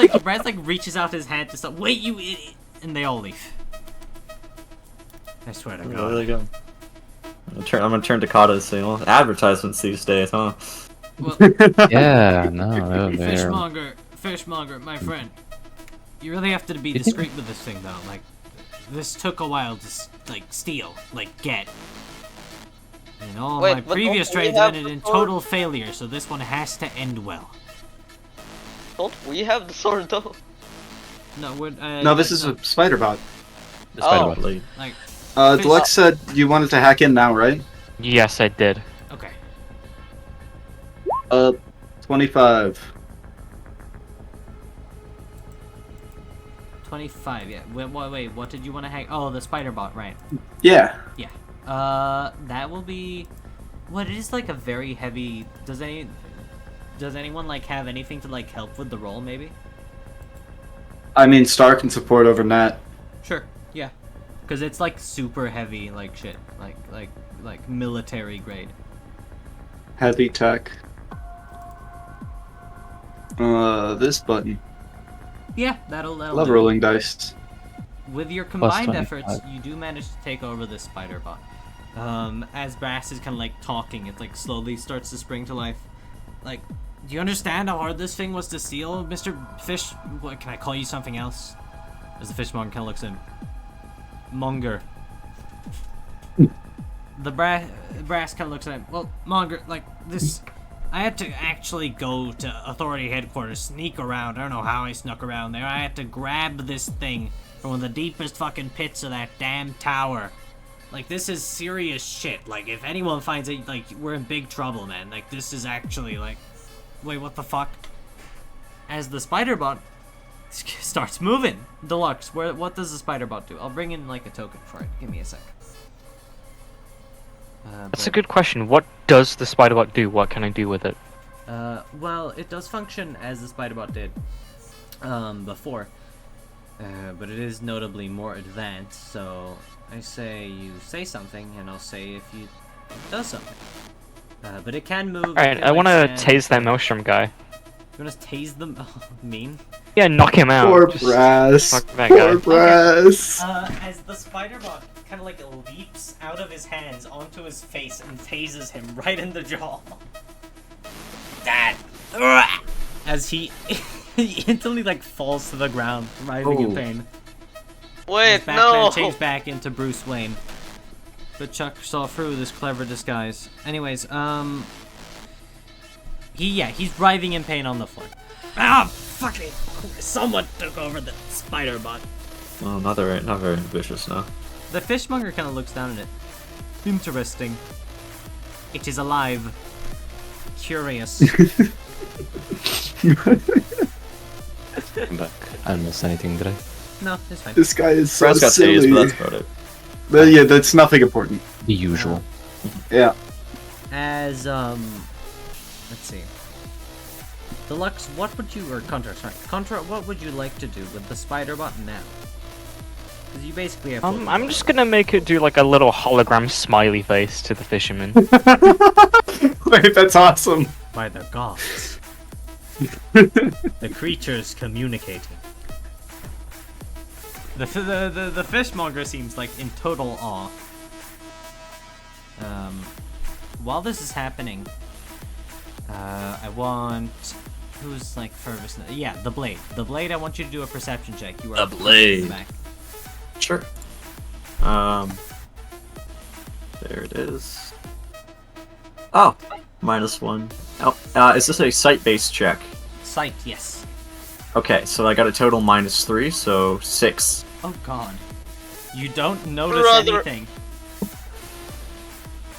reaches out his hand to stop. Wait, you idiot! And they all leave. I swear to Oh, God. there you go. I'm gonna turn to Kata and say, well, advertisements these days, huh? Well, yeah, no, they're... Fishmonger, my friend. You really have to be discreet with this thing, though. Like, this took a while to, steal. Get. And all Wait, my but previous don't we trades have ended the in sword? total failure, so this one has to end well. Don't we have the sword though? No, we're, No, this is a spider bot. the spider Oh. bots. Like, Like, Deluxe said you wanted to hack in now, right? Yes, I did. okay. 25. 25, yeah. Wait, what did you want to hack? Oh, the spider bot, right. Yeah. Yeah. That will be... What, it is, a very heavy... Does anyone, have anything to, help with the roll, maybe? I mean, Star can support over Nat. Sure, yeah. Because it's, super heavy, shit. Like military grade. Heavy tech. This button. Yeah, that'll Love do. rolling dice. With your combined 25. efforts, you do manage to take over this spider bot. As Brass is kind of talking, it slowly starts to spring to life. Do you understand how hard this thing was to steal, Mr. Fish? What, can I call you something else? As the fishmonger kind of looks in. Monger. The Brass kind of looks at him. Well, Monger, this... I had to actually go to authority headquarters, sneak around. I don't know how I snuck around there. I had to grab this thing from one of the deepest fucking pits of that damn tower. This is serious shit. If anyone finds it, we're in big trouble, man. This is actually, wait, what the fuck? As the spider bot starts moving. Deluxe, what does the spider bot do? I'll bring in, a token for it. Give me a sec. That's a good question. What does the spiderbot do? What can I do with it? Well, it does function as the spiderbot did before, but it is notably more advanced. So I say you say something, and I'll say if it does something. But it can move. Alright, I want to tase that maelstrom guy. You want to tase them? Oh, mean. Yeah, knock him out. Poor Just Brass. fuck that guy. Poor Brass. As the spider bot kind of leaps out of his hands onto his face and tases him right in the jaw. Dad! As he instantly falls to the ground, writhing in Oh. pain. Wait, As Batman no! changed back into Bruce Wayne. But Chuck saw through this clever disguise. Anyways, he's writhing in pain on the floor. Ah, fuck it! Someone took over the spider bot. well, not very ambitious now. The fishmonger kind of looks down at it. Interesting. It is alive. Curious. I'm back. I didn't miss anything, did I? No, it's fine. This guy is so Brass got silly. tased, but that's about it. But yeah, that's nothing important. The usual. Yeah. As let's see. Deluxe, what would you, or Contra, sorry, Contra, what would you like to do with the spider bot now? Because you basically have. I'm just gonna make it do like a little hologram smiley face to the fisherman. Wait, that's awesome. By the gods. The creature's communicating. The fishmonger seems like in total awe. While this is happening, I want who's like furthest. Yeah, the blade. The blade. I want you to do a perception check. You are The blade. in the back. Sure. There it is. Oh, -1. Oh, is this a sight-based check? Sight, yes. Okay, so I got a total -3, so 6. Oh god. You don't notice Brother. anything.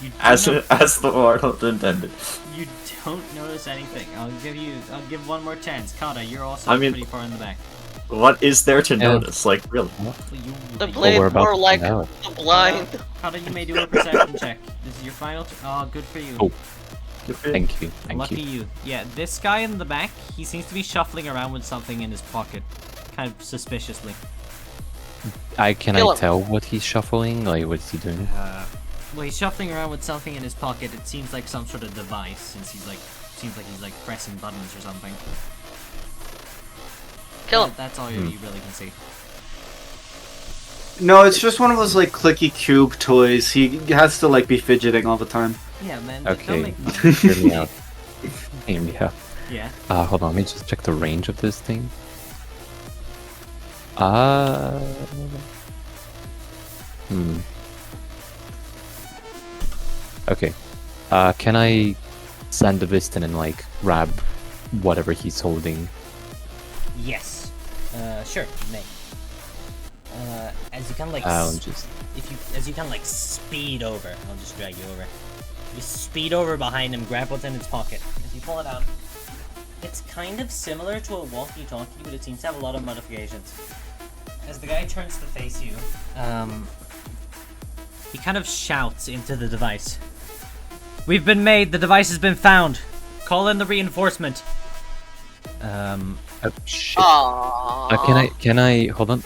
You As don't- as the Warlord intended. You don't notice anything. I'll give one more chance. Kata, you're also I mean- pretty far in the back. What is there to Yeah. notice? Like, really? The Well, blade we're about more to like find out. the blind. Kata, you may do a perception check. This is your final. Oh, good for you. Oh. Thank you. Thank Lucky you. you. Yeah, this guy in the back, he seems to be shuffling around with something in his pocket, kind of suspiciously. Can Kill I him. tell what he's shuffling? Like, what is he doing? Well, he's shuffling around with something in his pocket. It seems like some sort of device, since he's like, seems like he's like pressing buttons or something. Kill him. That's all you really can see. No, it's just one of those like clicky cube toys. He has to like be fidgeting all the time. Yeah, man. Okay. Don't make fun. Hear me out. Hear me out. Yeah. Hold on, let me just check the range of this thing. Okay. Can I send the Viston and like grab whatever he's holding? Yes. Sure. You may. As you kind of like, Just as you kind of like speed over, I'll just drag you over. You speed over behind him, grab what's in its pocket. As you pull it out, it's kind of similar to a walkie-talkie, but it seems to have a lot of modifications. As the guy turns to face you, he kind of shouts into the device. We've been made. The device has been found. Call in the reinforcement. oh shit. Aww. Can I hold on?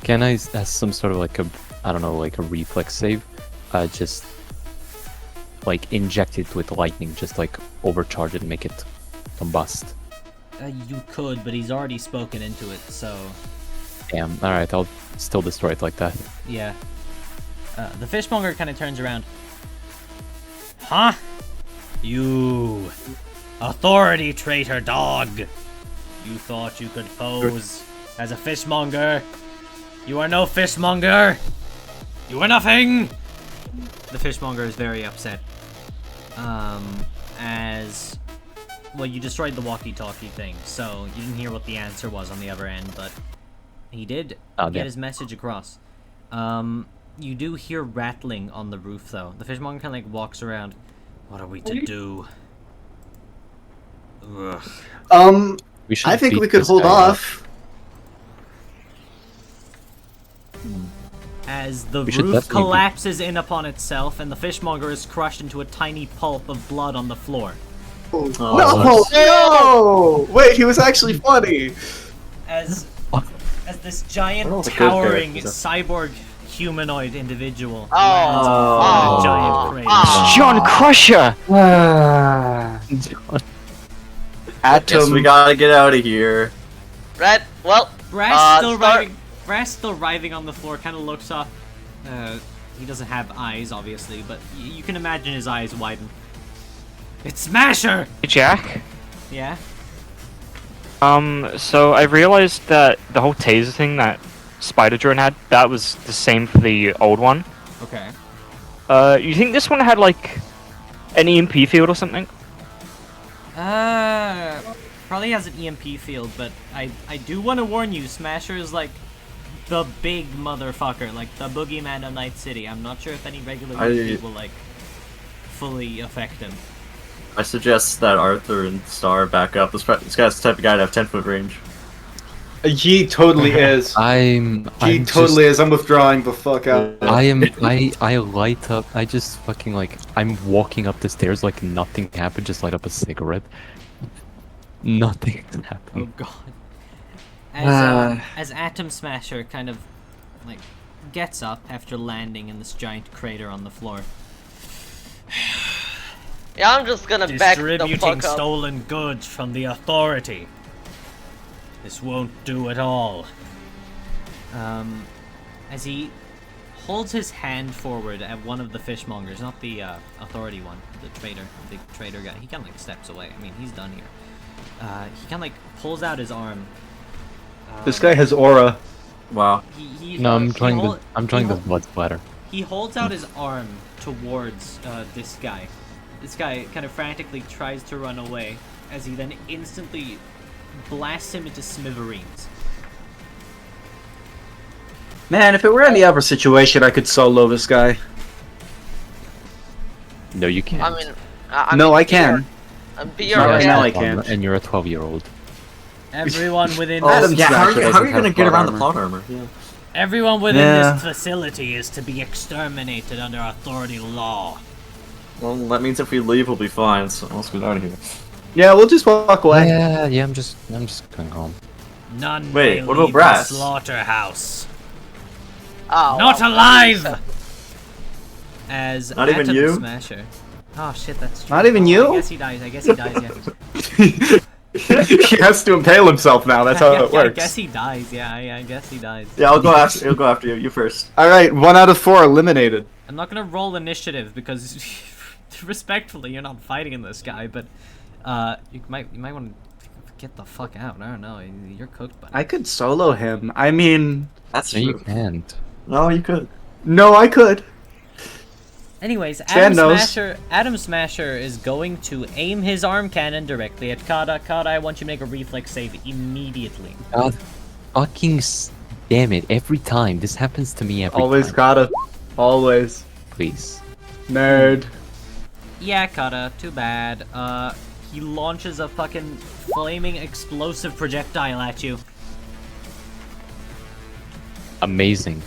Can I as some sort of like a I don't know like a reflex save? Just like inject it with lightning, just like overcharge it and make it combust. You could, but he's already spoken into it, so Damn. All right, I'll still destroy it like that. yeah. The fishmonger kind of turns around. Huh? You authority traitor dog! You thought you could pose as a fishmonger? You are no fishmonger! You are nothing! The fishmonger is very upset. As... Well, you destroyed the walkie-talkie thing, so you didn't hear what the answer was on the other end, but he did get damn. his message across. You do hear rattling on the roof, though. The fishmonger kind of like walks around. What are we to do? Ugh. We should I think beat we could this hold guy up. off. As the We should roof definitely collapses in upon itself, and the fishmonger is crushed into a tiny pulp of blood on the floor. No! No! Wait, he was actually funny. As this giant, What are all the good towering characters? cyborg humanoid individual Oh. lands on a Oh. giant crane. Oh. John Crusher! Guess we Atom. gotta get out of here. Right. Well. Brass still start- writhing. Brass still writhing on the floor. Kind of looks up. He doesn't have eyes, obviously, but you can imagine his eyes widen. It's Smasher. Hey, Jack. Yeah. So I realized that the whole taser thing that Spider Drone had, that was the same for the old one. Okay. You think this one had like an EMP field or something? Probably has an EMP field, but I do want to warn you, Smasher is like the big motherfucker, like the boogeyman of Night City. I'm not sure if any regular EMP will like fully affect him. I suggest that Arthur and Star back up. This guy's the type of guy to have 10-foot range. He totally is. I'm Totally is. I'm withdrawing the fuck out. I light up. I just fucking like. I'm walking up the stairs like nothing happened. Just light up a cigarette. Nothing Oh happened. god. Ah. As Atom Smasher kind of like gets up after landing in this giant crater on the floor. Yeah, I'm just gonna back the Distributing fuck up. stolen goods from the authority. This won't do at all. As he holds his hand forward at one of the fishmongers, not the authority one, the big trader guy. He kind of like steps away. I mean, he's done here. He kind of like pulls out his arm. This guy has aura. Wow. No, I'm trying the blood splatter. He holds out his arm towards this guy. This guy kind of frantically tries to run away, as he then instantly blasts him into smithereens. Man, if it were any other situation, I could solo this guy. No, you can't. I mean, No, I can. Be Not our right guest. now, I can't. And you're a 12-year-old. Everyone within Adam Yeah, how Smasher are doesn't you gonna have get plot around the armor. plot armor? Yeah. everyone within Yeah. this facility is to be exterminated under authority law. Well, that means if we leave, we'll be fine. So let's get out of here. Yeah, we'll just walk away. Yeah, I'm just going home. None Wait, may what about leave Brass? the slaughterhouse. Oh, Not well, alive! As Not even Atom you? Smasher. Oh shit, that's true. Not even Oh, you? I guess he dies, yeah. He has to impale himself now. That's how it I works. guess he dies, yeah, I guess he dies. Yeah, I'll go after. He'll go after you. You first. All right, 1 out of 4 eliminated. I'm not gonna roll initiative because, respectfully, you're not fighting in this guy, but you might want to get the fuck out. I don't know, you're cooked, buddy. I could solo him. I mean, That's No, you true. can't. No, you could. no, I could. Anyways, Chan knows. Adam Smasher is going to aim his arm cannon directly at Kata. Kata, I want you to make a reflex save immediately. God, fucking damn it! Every time this happens to me, every Always time. gotta. Always. Please. Nerd. Yeah, Kata, too bad. He launches a fucking flaming explosive projectile at you. Amazing.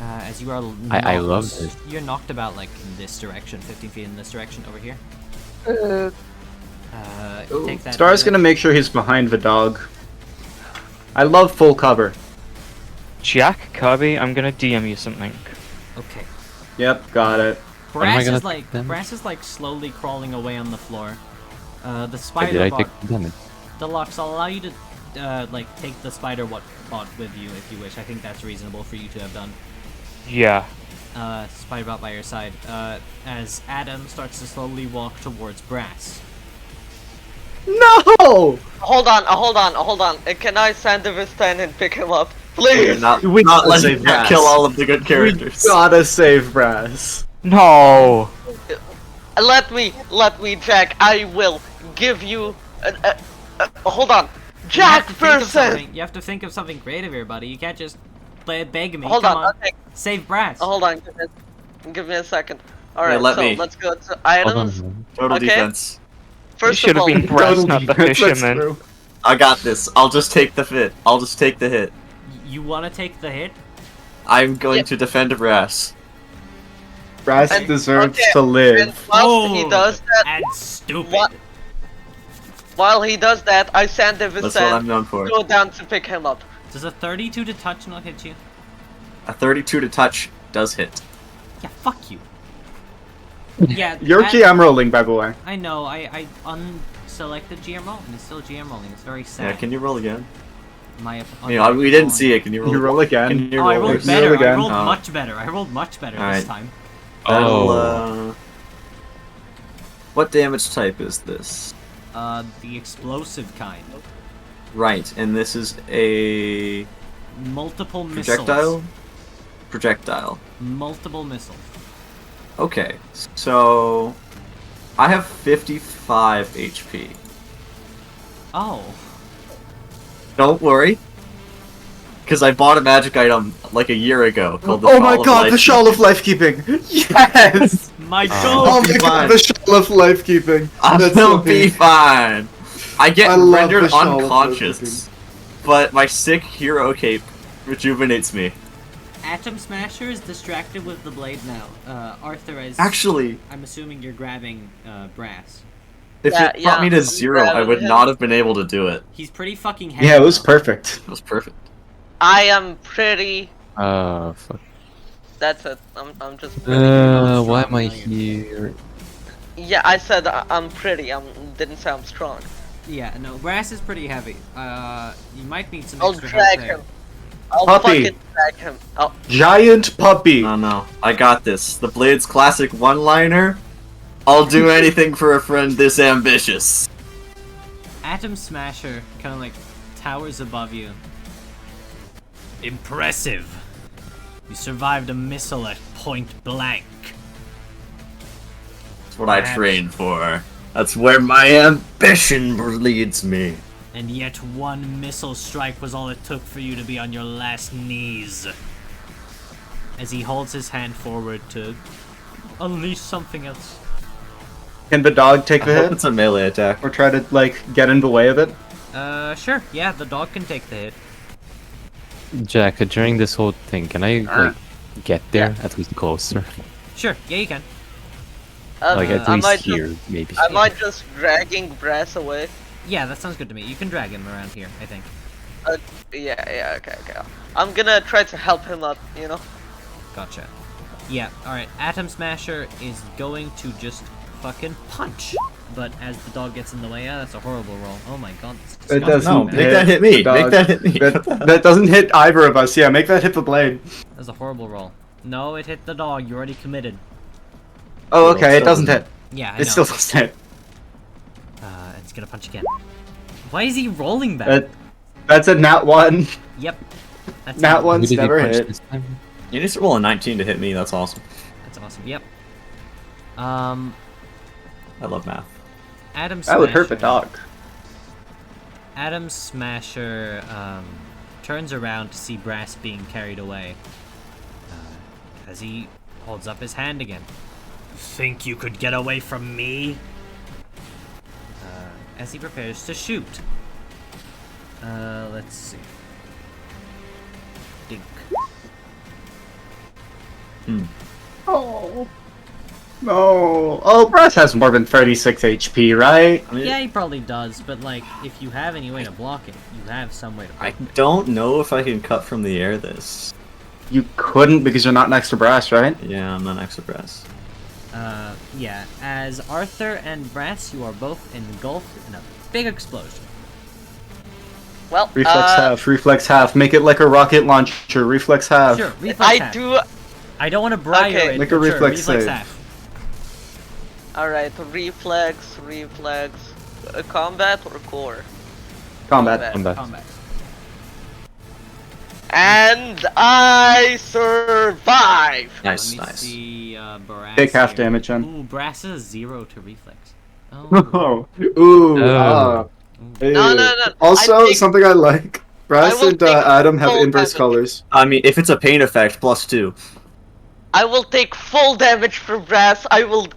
As you are I knocked- love this. You're knocked about, like, in this direction, 15 feet in this direction, over here. Take that. Star's gonna make sure he's behind the dog. I love full cover. Jack, Kirby, I'm gonna DM you something. Okay. Yep, got it. What am I Brass gonna is like then? Brass is like slowly crawling away on the floor. The Wait, spider did I bot, take damage? Deluxe, I'll allow you to like take the spider bot with you if you wish. I think that's reasonable for you to have done. Yeah. Spider bot by your side. As Adam starts to slowly walk towards Brass. No! Hold on. Can I send the stand and pick him up? Please! Not We not gotta letting save that Brass. kill all of the good We characters. gotta save Brass. No! Let me, Jack. I will give you. Hold on, Jack person. You have to think of something creative here, buddy. You can't just beg me. Hold Come on. Okay. Save Brass. Hold on. Give me a second. All right. let so me. let's go to Hold items. on. Total Okay. defense. First should of have all, been Brass, not the That's fisherman. true. I got this. I'll just take the fit. I'll just take the hit. You want to take the hit? I'm going Yep. to defend Brass. Brass And- deserves okay, to and live. whilst he does that, And stupid. What? while he does that, I send the That's what I'm stand known for. go down to pick him up. Does a 32 to touch not hit you? A 32 to touch does hit. Yeah, fuck you. Yeah. You're that- GM rolling, by the way. I know. I unselected GM roll, and it's still GM rolling. It's very sad. Yeah, can you roll again? My We didn't see it. Can you roll? You roll again. Can you Oh, I roll rolled first? better. better. I again. rolled Oh. much better. I rolled much better this Alright. time. That'll, Oh. What damage type is this? The explosive kind. Right, and this is a Multiple projectile? missiles. Projectile. Multiple missiles. Okay, so I have 55 HP. Oh. Don't worry, because I bought a magic item like a year ago called the Oh Shawl my of god, the Life. Shawl of Lifekeeping! Yes! My Oh god! my be god, fine. the Shawl of Lifekeeping! I That's will so be big. fine. I get I love rendered the Shawl of unconscious but my sick hero cape rejuvenates me. Atom Smasher is distracted with the blade now. Arthur is... Actually, I'm assuming you're grabbing Brass. if Yeah, it brought me to I'm 0, I grabbing would him. not have been able to do it. He's pretty fucking heavy. Yeah, it was though. perfect. It was perfect. I am pretty. Fuck. That's it. I'm just pretty. Why am I now you're- here? Yeah, I said I'm pretty. Didn't say I'm strong. Yeah, no, Brass is pretty heavy. You might need some I'll extra help drag there. him. I'll Puppy. fucking drag him. Oh, Giant puppy. No, I got this. The Blade's classic one-liner. I'll do anything for a friend this ambitious. Atom Smasher kind of like towers above you. Impressive. You survived a missile at point blank. That's what I trained for. That's where my ambition leads me. And yet one missile strike was all it took for you to be on your last knees. As he holds his hand forward to unleash something else. Can the dog take I the hope hit? it's a melee attack. Or try to, like, get in the way of it? Sure. Yeah, the dog can take the hit. Jack, during this whole thing, can I like get there at least closer? Sure. Yeah, you can. Like at I least might here, just, maybe. I might just dragging Brass away. Yeah, that sounds good to me. You can drag him around here, I think. Yeah, okay. I'm gonna try to help him up, you know? Gotcha. Yeah, alright. Atom Smasher is going to just fucking punch. But as the dog gets in the way, that's a horrible roll. Oh my god. That's It disgusting. doesn't No, man. make that hit me. the dog. Make that hit me. That doesn't hit either of us. Yeah, make that hit the blade. That's a horrible roll. No, it hit the dog. You already committed. Oh, Well, okay, it still doesn't hit. Yeah, I It know. still doesn't hit. And it's gonna punch again. Why is he rolling that? That's a nat 1. Yep. That's Nat it. Who one's did he never punch hit. this time? You need to roll a 19 to hit me. That's awesome. That's awesome. Yep. I love math. Atom Smasher. That would hurt the dog. Atom Smasher turns around to see Brass being carried away. As he holds up his hand again. Think you could get away from me? As he prepares to shoot. Let's see. Dink. Oh. No. Oh, Brass has more than 36 HP, right? I mean, Yeah, he probably does, but like, if you have any way to block it, you have some way to I block it. don't know if I can cut from the air this. You couldn't because you're not next to Brass, right? Yeah, I'm not extra brass. Yeah, as Arthur and Brass, you are both engulfed in a big explosion. Well, Reflex half. Make it like a rocket launcher. Reflex half. Sure, reflex I half. do. I don't want to bribe Okay. it, Make but a sure, reflex reflex save. half. Alright, reflex. Combat or core? Combat. Combat. Combat. And I survive! Nice, Let me nice. see, Brass Take half here. damage then. Ooh, Brass has 0 to reflex. Oh. Oh. Ooh. Oh. No. Also, I think- something I like. Brass will and take Adam have full inverse damage. colors. I mean, if it's a pain effect, +2. I will take full damage for Brass. I will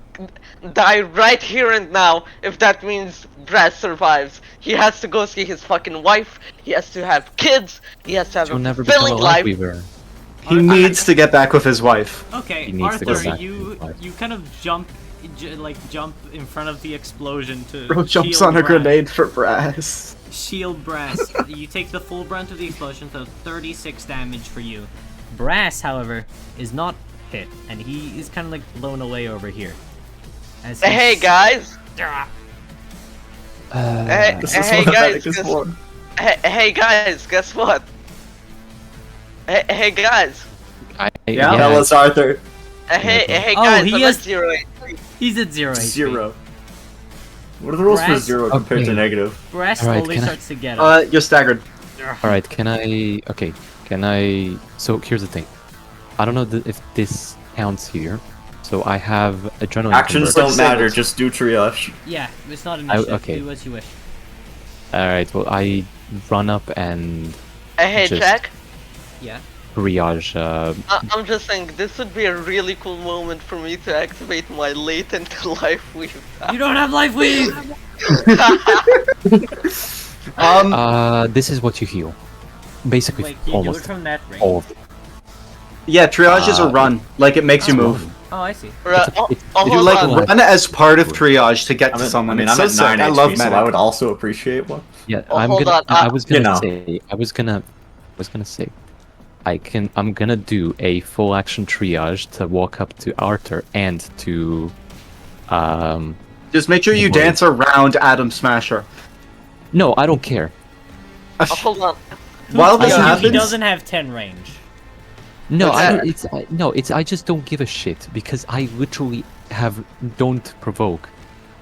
die right here and now if that means Brass survives. He has to go see his fucking wife. He has to have kids. He has to have You'll a never become a fulfilling life life. weaver. He needs to get back with his wife. Okay, He needs to go Arthur, back to you his life. you kind of jump in front of the explosion to Bro jumps shield on a Brass. grenade for Brass. Shield Brass. You take the full brunt of the explosion, so 36 damage for you. Brass, however, is not hit, and he is kind of like blown away over here. As he Hey guys. Ah, Hey, This is hey what guys. Medic is Guess, for. hey guys. Guess what? Hey guys. Yeah. Tell us, Arthur. Hey Oh, guys. he I'm is- at 0 HP. He's at 0 HP. 0. What are the rules for Brass- 0 compared to Okay. negative? Brass Alright, slowly can I- starts to get up. You're staggered. Alright, can I... Okay, can I... So, here's the thing. I don't know if this counts here. So, I have adrenaline Actions converter. don't matter, just do triage. Yeah, it's not initiative. okay. Do as you wish. Alright, well, I run up and Hey Just- Jack. Yeah. triage... I'm just saying this would be a really cool moment for me to activate my latent life weave. You don't have life weave! This is what you heal. Basically, Wait, can you do it almost from that range? all of it. Yeah, triage is a run. Like, it makes you move. Oh, I see. Right, It's a- it's- oh, You hold like on. run as part of triage to get I to mean, someone. I'm It's so at 9 sick. I HP, love so medic. I would also appreciate one. Yeah, Oh, I'm hold gonna. on, I was gonna you know. say. I'm gonna do a full action triage to walk up to Arthur and to, Just make sure you Wait. dance around Adam Smasher. No, I don't care. Oh, hold on. While this He happens, doesn't have 10 range. No, I Okay. don't. It's I just don't give a shit because I literally don't provoke.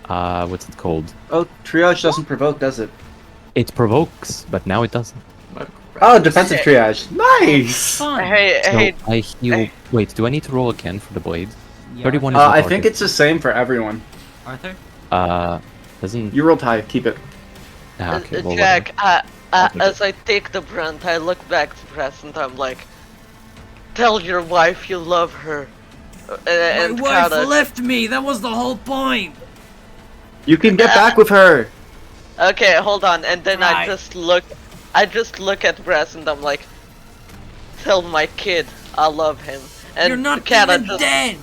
What's it called? oh, triage doesn't provoke, does it? It provokes, but now it doesn't. Oh, defensive triage. Nice. Fine. Hey, So hey, I heal. Wait, do I need to roll again for the blade? Yeah, 31 Arthur. is I not think Arthur. it's the same for everyone. Arthur? Doesn't. You rolled high. Keep it. Okay, well, Jack, take as I take the brunt, I look back to Present, I'm like, tell your wife you love her. And Kata, left me. That was the whole point. You can get back with her. okay, hold on, and then Right. I just look at Present, I'm like, tell my kid I love him. And Kata just, dead.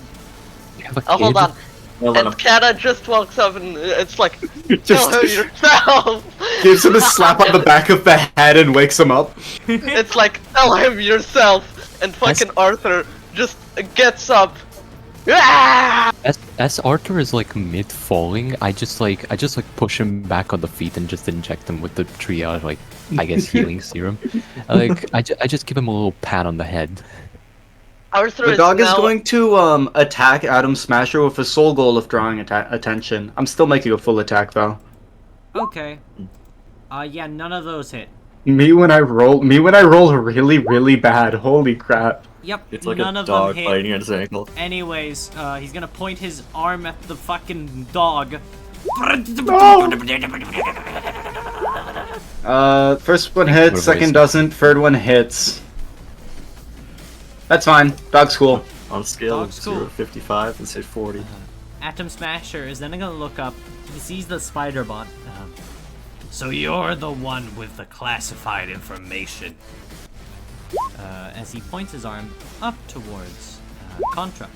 You have a oh, hold kid? on. Well, And Kata just walks up and it's like, tell Just him yourself. gives him a slap on the back of the head and wakes him up. It's like, tell him yourself. And fucking Arthur just gets up. Ah! As Arthur is like mid falling, I just like push him back on the feet and just inject him with the triage, like I guess healing serum. Like I just give him a little pat on the head. Arthur The dog is now- going to attack Adam Smasher with a sole goal of drawing attention. I'm still making a full attack though. Okay. Yeah, none of those hit. Me when I roll really, really bad. Holy crap. Yep, it's like none a of dog them hit. biting at his ankle. Anyways, he's gonna point his arm at the fucking dog. First one What hits, a second waste. doesn't, third one hits. That's fine. Dog's cool. On a scale Dog's of cool. 0 to 55, let's say 40. Atom Smasher is then gonna look up. He sees the spider bot. So you're the one with the classified information. As he points his arm up towards Contra.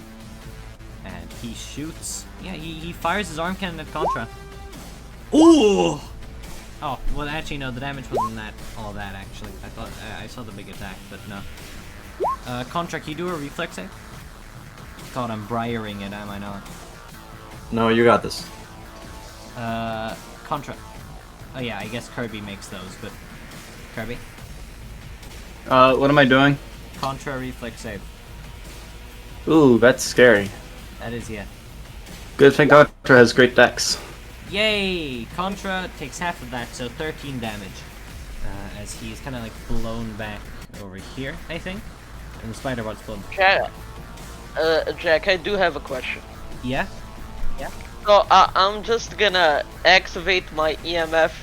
And he shoots. Yeah, he fires his arm cannon at Contra. Ooh! Oh, well, actually, no, the damage wasn't all that, actually. I thought, I saw the big attack, but no. Contra, can you do a reflex save? God, I'm briaring it, am I not? No, you got this. Contra. Oh yeah, I guess Kirby makes those, but... Kirby? What am I doing? Contra reflex save. Ooh, that's scary. That is, yeah. Good thing Contra has great decks. Yay! Contra takes half of that, so 13 damage. As he's kind of like blown back over here, I think. And the spider bot's blown. Jack, Jack, I do have a question. Yeah? So I'm just gonna activate my EMF,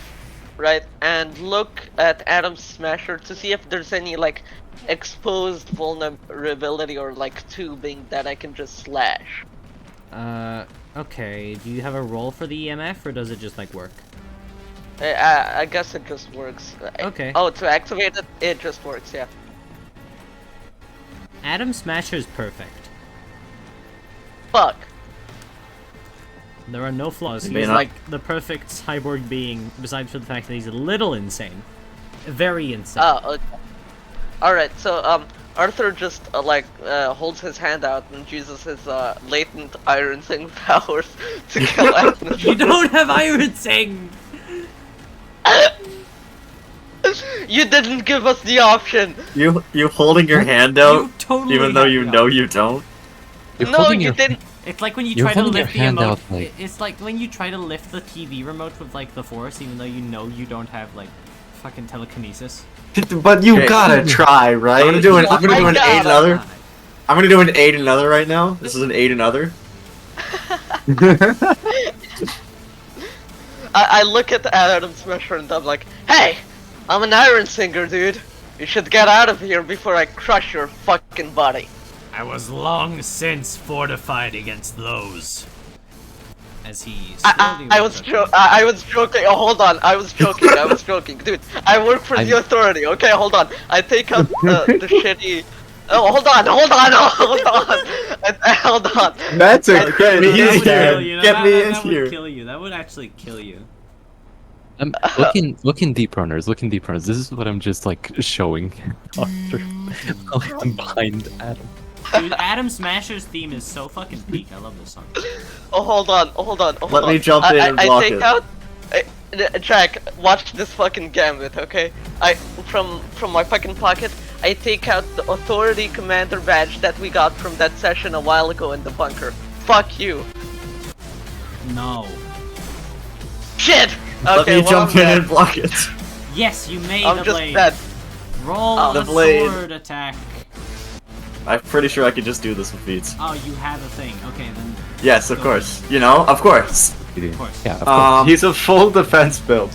right, and look at Adam Smasher to see if there's any like exposed vulnerability or like tubing that I can just slash. Okay. Do you have a roll for the EMF, or does it just like work? I guess it just works. Okay. Oh, to activate it, it just works. Yeah. Adam Smasher's perfect. Fuck. There are no flaws. May He's not- like the perfect cyborg being, besides for the fact that he's a little insane. Very insane. Oh, okay. Alright, so, Arthur just, holds his hand out and uses his, latent Iron Thing powers to kill Adam. You don't have Iron Sing! You didn't give us the option! You holding your hand out, You totally even though have you the know option. you don't. You're No, holding you your- didn't! It's like when you You're try to holding your lift the hand emote. out, like- It's like when you try to lift the TV remote with like the force, even though you know you don't have like fucking telekinesis. But you Okay. gotta try, right? I'm gonna do an I aid gotta. another. I'm gonna do an aid another right now. This is an aid another. I look at Adam Smasher and I'm like, hey! I'm an Iron Singer, dude! You should get out of here before I crush your fucking body. I was long since fortified against those. as he slowly I was joking. Oh, hold on. I was joking. Dude, I work for the authority. Okay, hold on. I take out the shitty. Oh, hold on. Hold on. That's a Get good me That in would here. kill you. Get me in That here. would kill you. That would actually kill you. Look in Deeprunners. Look in Deeprunners. This is what I'm just like showing. Arthur. I'm behind Adam. Dude, Adam Smasher's theme is so fucking peak. I love this song. Oh, hold on. Let me jump in and I block take it. out. Jack, watch this fucking gambit, okay? From my fucking pocket, I take out the authority commander badge that we got from that session a while ago in the bunker. Fuck you. No. Shit. Let Okay, me well, jump I'm in dead. and block it. Yes, you made I'm the just blade. dead. Roll Oh, the the blade. sword attack. I'm pretty sure I could just do this with beats. Oh, you have a thing. Okay, then Yes, of course. You know, of course. of course. Yeah, of course. He's a full defense build.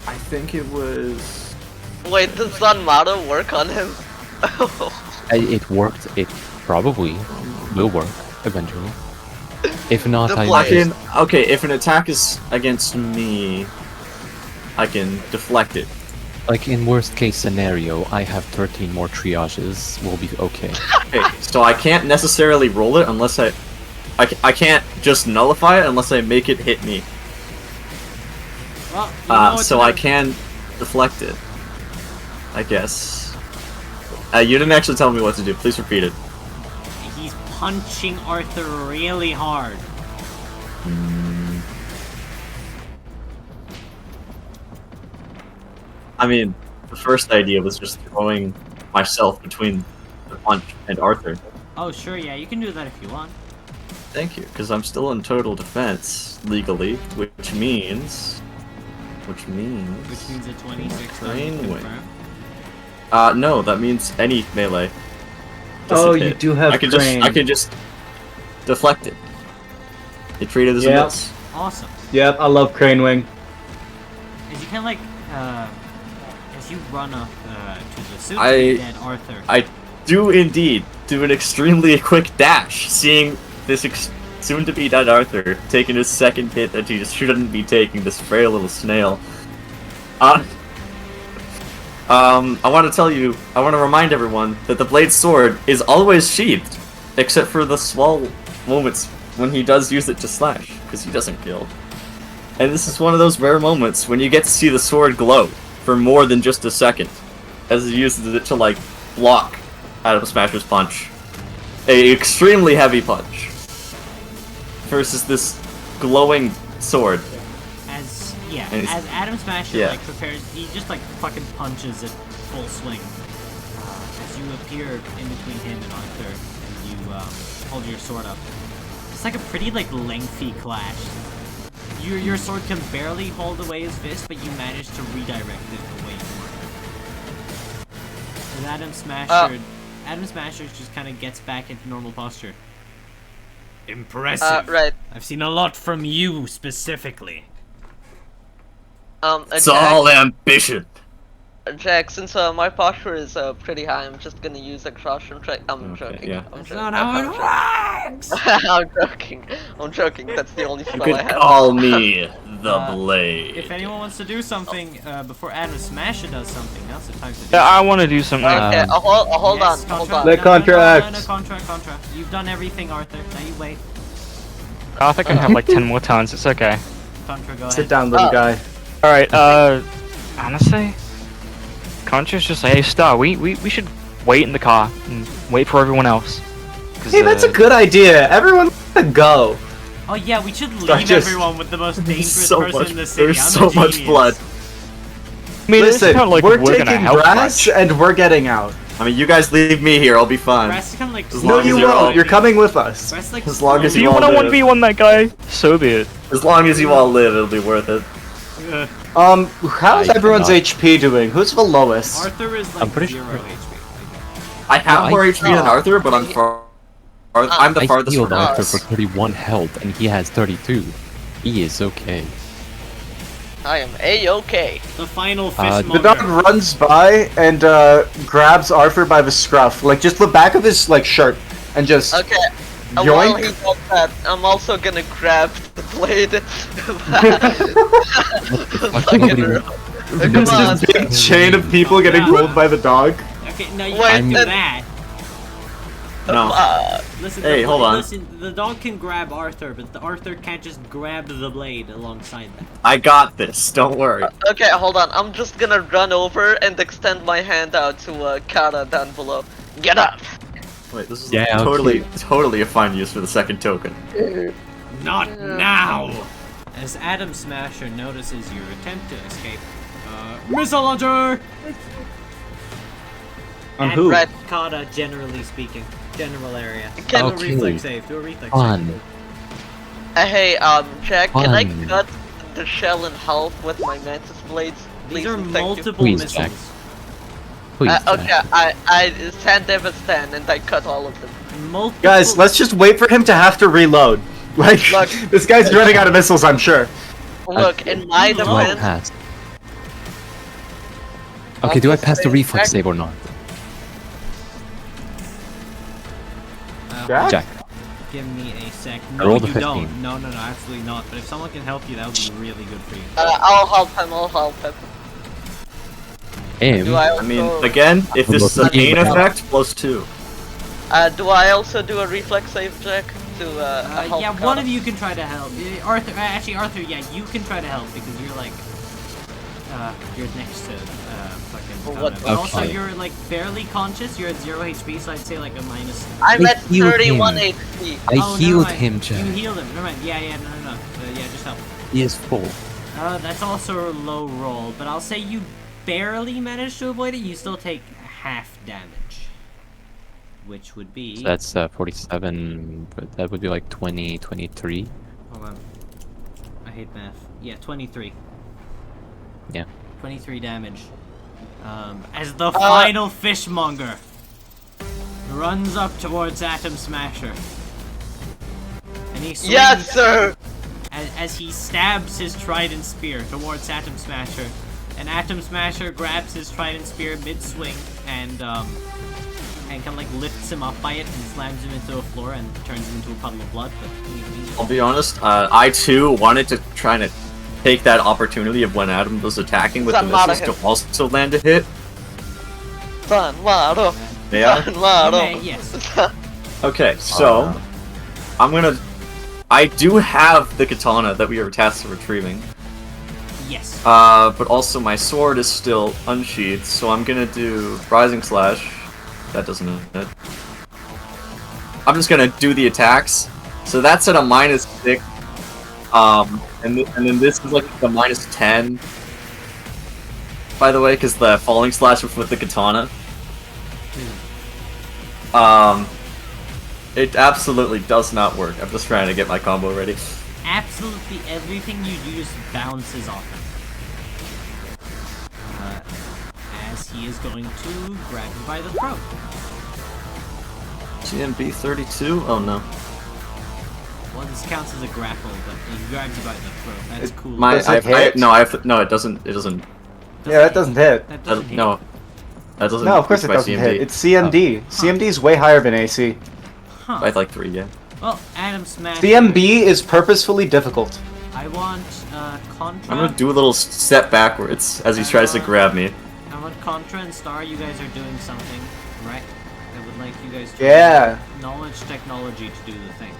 I think it was. Wait, does Zanmata work on him? It worked. It probably will work eventually. If not, The I blade. just Okay, if an attack is against me, I can deflect it. like in worst case scenario, I have 13 more triages. We'll be okay. Okay, so I can't necessarily roll it unless I can't just nullify it unless I make it hit me. Well, you know what So to I do. can deflect it. I guess. You didn't actually tell me what to do. Please repeat it. He's punching Arthur really hard. I mean, the first idea was just throwing myself between the punch and Arthur. Oh, sure, yeah, you can do that if you want. Thank you, because I'm still in total defense legally, which means. Which means a 26 Train to wing. confirm. No, that means any melee. Oh, doesn't you hit. do have I can crane. just deflect it. You treat it as Yeah. a miss. Awesome. Yep, I love Crane Wing. As you can, like, as you run up to the suit I- dead Arthur. I do indeed do an extremely quick dash, seeing this soon-to-be dead Arthur taking his second hit that he just shouldn't be taking, this frail little snail. I want to remind everyone that the blade sword is always sheathed, except for the small moments when he does use it to slash, because he doesn't kill. And this is one of those rare moments when you get to see the sword glow for more than just a second, as he uses it to, like, block Adam Smasher's punch. A extremely heavy punch. Versus this glowing sword. As And it's- as Adam Smasher yeah. like prepares, he just like fucking punches at full swing. As you appear in between him and Arthur, and you hold your sword up. It's like a pretty like lengthy clash. Your sword can barely hold away his fist, but you manage to redirect it away from Arthur. And Adam Smasher just kind of gets back into normal posture. Impressive. Right. I've seen a lot from you specifically. It's all ambition. Jack, since my posture is pretty high, I'm just gonna use exhaustion track. I'm Okay, joking. yeah. I'm That's joking. not how I'm it joking. works! I'm joking. That's the only You spell could I have. call me the Blade. If anyone wants to do something before Adam Smasher does something, now's the time to do Yeah, it. I want to do something. Okay, hold Yes, on. Let No, contract. No, contract. You've done everything, Arthur. Now you wait. Arthur can have like 10 more turns. It's okay. Contra, go Sit ahead. down, little Oh. guy. All right. Honestly, Contra's just like, hey, Star, we should wait in the car and wait for everyone else. 'Cause, Hey, that's a good idea. Everyone, go. Oh yeah, we should Start leave just- everyone with the most dangerous So person much, in the city. there's I'm so a much genius. blood. I mean, it's Listen, not like we're gonna taking help grass much. and we're getting out. I mean, you guys leave me here, I'll be fine. Grass is kind of like As No, long you as you're all- won't. You're coming with us. Grass, like, As long as Do you you all want to live. 1v1 that guy? So be it. As long as you all live, it'll be worth it. How's I everyone's cannot. HP doing? Who's the lowest? Arthur is like I'm pretty 0 sure- HP. I have No, more I- HP than Arthur, but I'm I'm the I farthest healed from Arthur us. for 31 health, and he has 32. He is okay. I am a-okay. The final The fishmonger. The dog runs by and grabs Arthur by the scruff, like just the back of his like shirt, and just Okay. While he Yoink. does that, I'm also gonna grab the blade. Nobody Fucking- Come There's on. this big chain of people getting pulled by the dog. Okay, no, you Wait, can't do and- that. No. Listen, Hey, hold on. Listen, the dog can grab Arthur, but the Arthur can't just grab the blade alongside that. I got this. Don't worry. Okay, hold on. I'm just gonna run over and extend my hand out to Kara down below. Get up! Wait, this is Yeah, totally, okay. totally a fine use for the second token. Not now! As Atom Smasher notices your attempt to escape, missile launcher! On And who? Right. Kata, generally speaking. General area. Can- Do a Okay. reflex save. Do a reflex Fun. save. Hey, Jack, can I Fun. cut the shell in half with my mantis blades? These Please are and thank you. multiple Please, missiles. Jack. Please. Okay, Jack. I stand there with stand and I cut all of them. Multiple. Guys, let's just wait for him to have to reload. Like, Look. this guy's running out of missiles, I'm sure. Look, in my Do I defense, pass? Okay, do I pass the Jack- reflex save or not? Jack? Jack. Give me a sec. I No, rolled a you 15. don't. No, absolutely not. But if someone can help you, that would be really good for you. I'll help him, I'll help him. Aim. Do I I mean, also, again, if this is a pain Yeah. effect, +2. do I also do a reflex save, Jack? To, help Yeah, Kara? one of you can try to help. Arthur, actually, Arthur, yeah, you can try to help because you're like, you're next to, fucking. What- Kata. But also, Okay. you're like barely conscious. You're at 0 HP, so I'd say like a minus. I'm I at healed 31 him. HP. I Oh, never healed mind. him, You Jack. healed him. Never mind. Yeah, no. Yeah, just help. He is full. That's also a low roll, but I'll say you barely managed to avoid it. You still take half damage, which would be. So that's 47, but that would be like 20, 23. Hold on. I hate math. Yeah, 23. Yeah. 23 damage. As the final fishmonger runs up towards Atom Smasher. And he swings Yes, sir! as he stabs his trident spear towards Atom Smasher. And Atom Smasher grabs his trident spear mid-swing and kind of like lifts him up by it and slams him into the floor and turns him into a puddle of blood. But I'll be honest, I too wanted to try to take that opportunity of when Adam was attacking with the Zamara missiles to also land a hit. Sanmaro! Yeah? Sanmaro! Okay, yes. Okay, so I do have the katana that we were tasked with retrieving. Yes. But also my sword is still unsheathed, so I'm gonna do Rising Slash. That doesn't hit. I'm just gonna do the attacks. So that's at a -6. And then this is like the -10. By the way, because the Falling Slash was with the katana. It absolutely does not work. I'm just trying to get my combo ready. Absolutely everything you do just bounces off him. As he is going to grab you by the throat. GMB 32? Oh no. Well, this counts as a grapple, but he grabs you by the throat. That's cool. Does it hit? No, it doesn't. It doesn't. Yeah, that doesn't hit. That doesn't hit. No. That doesn't. No, of course it increase doesn't my CMD. hit. It's CMD. CMD is way higher than AC. Huh. By like 3, yeah. Well, Atom Smash. CMB is purposefully difficult. I want Contra. I'm gonna do a little step backwards as he tries to grab me. I want Contra and Star. You guys are doing something, right? I would like you guys to Yeah. knowledge technology to do the thing.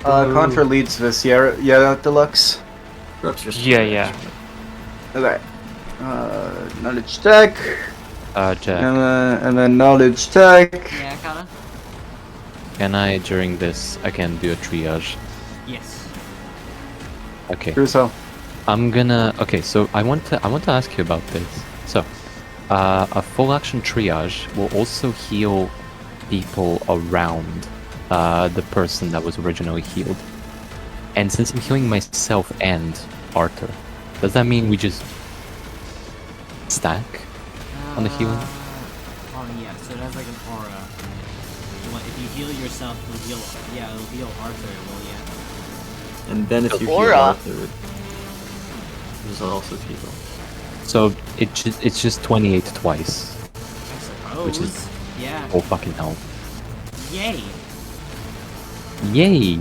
Contra leads this. Yeah, Deluxe. Oops, just- Yeah. Okay. Knowledge tech. Jack, And then knowledge tech. Yeah, Kata? can I, during this, again do a triage? Yes. Okay. Crusoe. I'm gonna. Okay, so I want to ask you about this. So, a full action triage will also heal people around the person that was originally healed. And since I'm healing myself and Arthur, does that mean we just stack on the healing? Oh yeah, so it has like an aura. If you heal yourself, it'll heal. Yeah, it'll heal Arthur. Well, yeah. And then if you heal Aura. Arthur, there's also people. So it's just 28 twice. I suppose. Which is- Yeah. Oh fucking hell! Yay. Yay!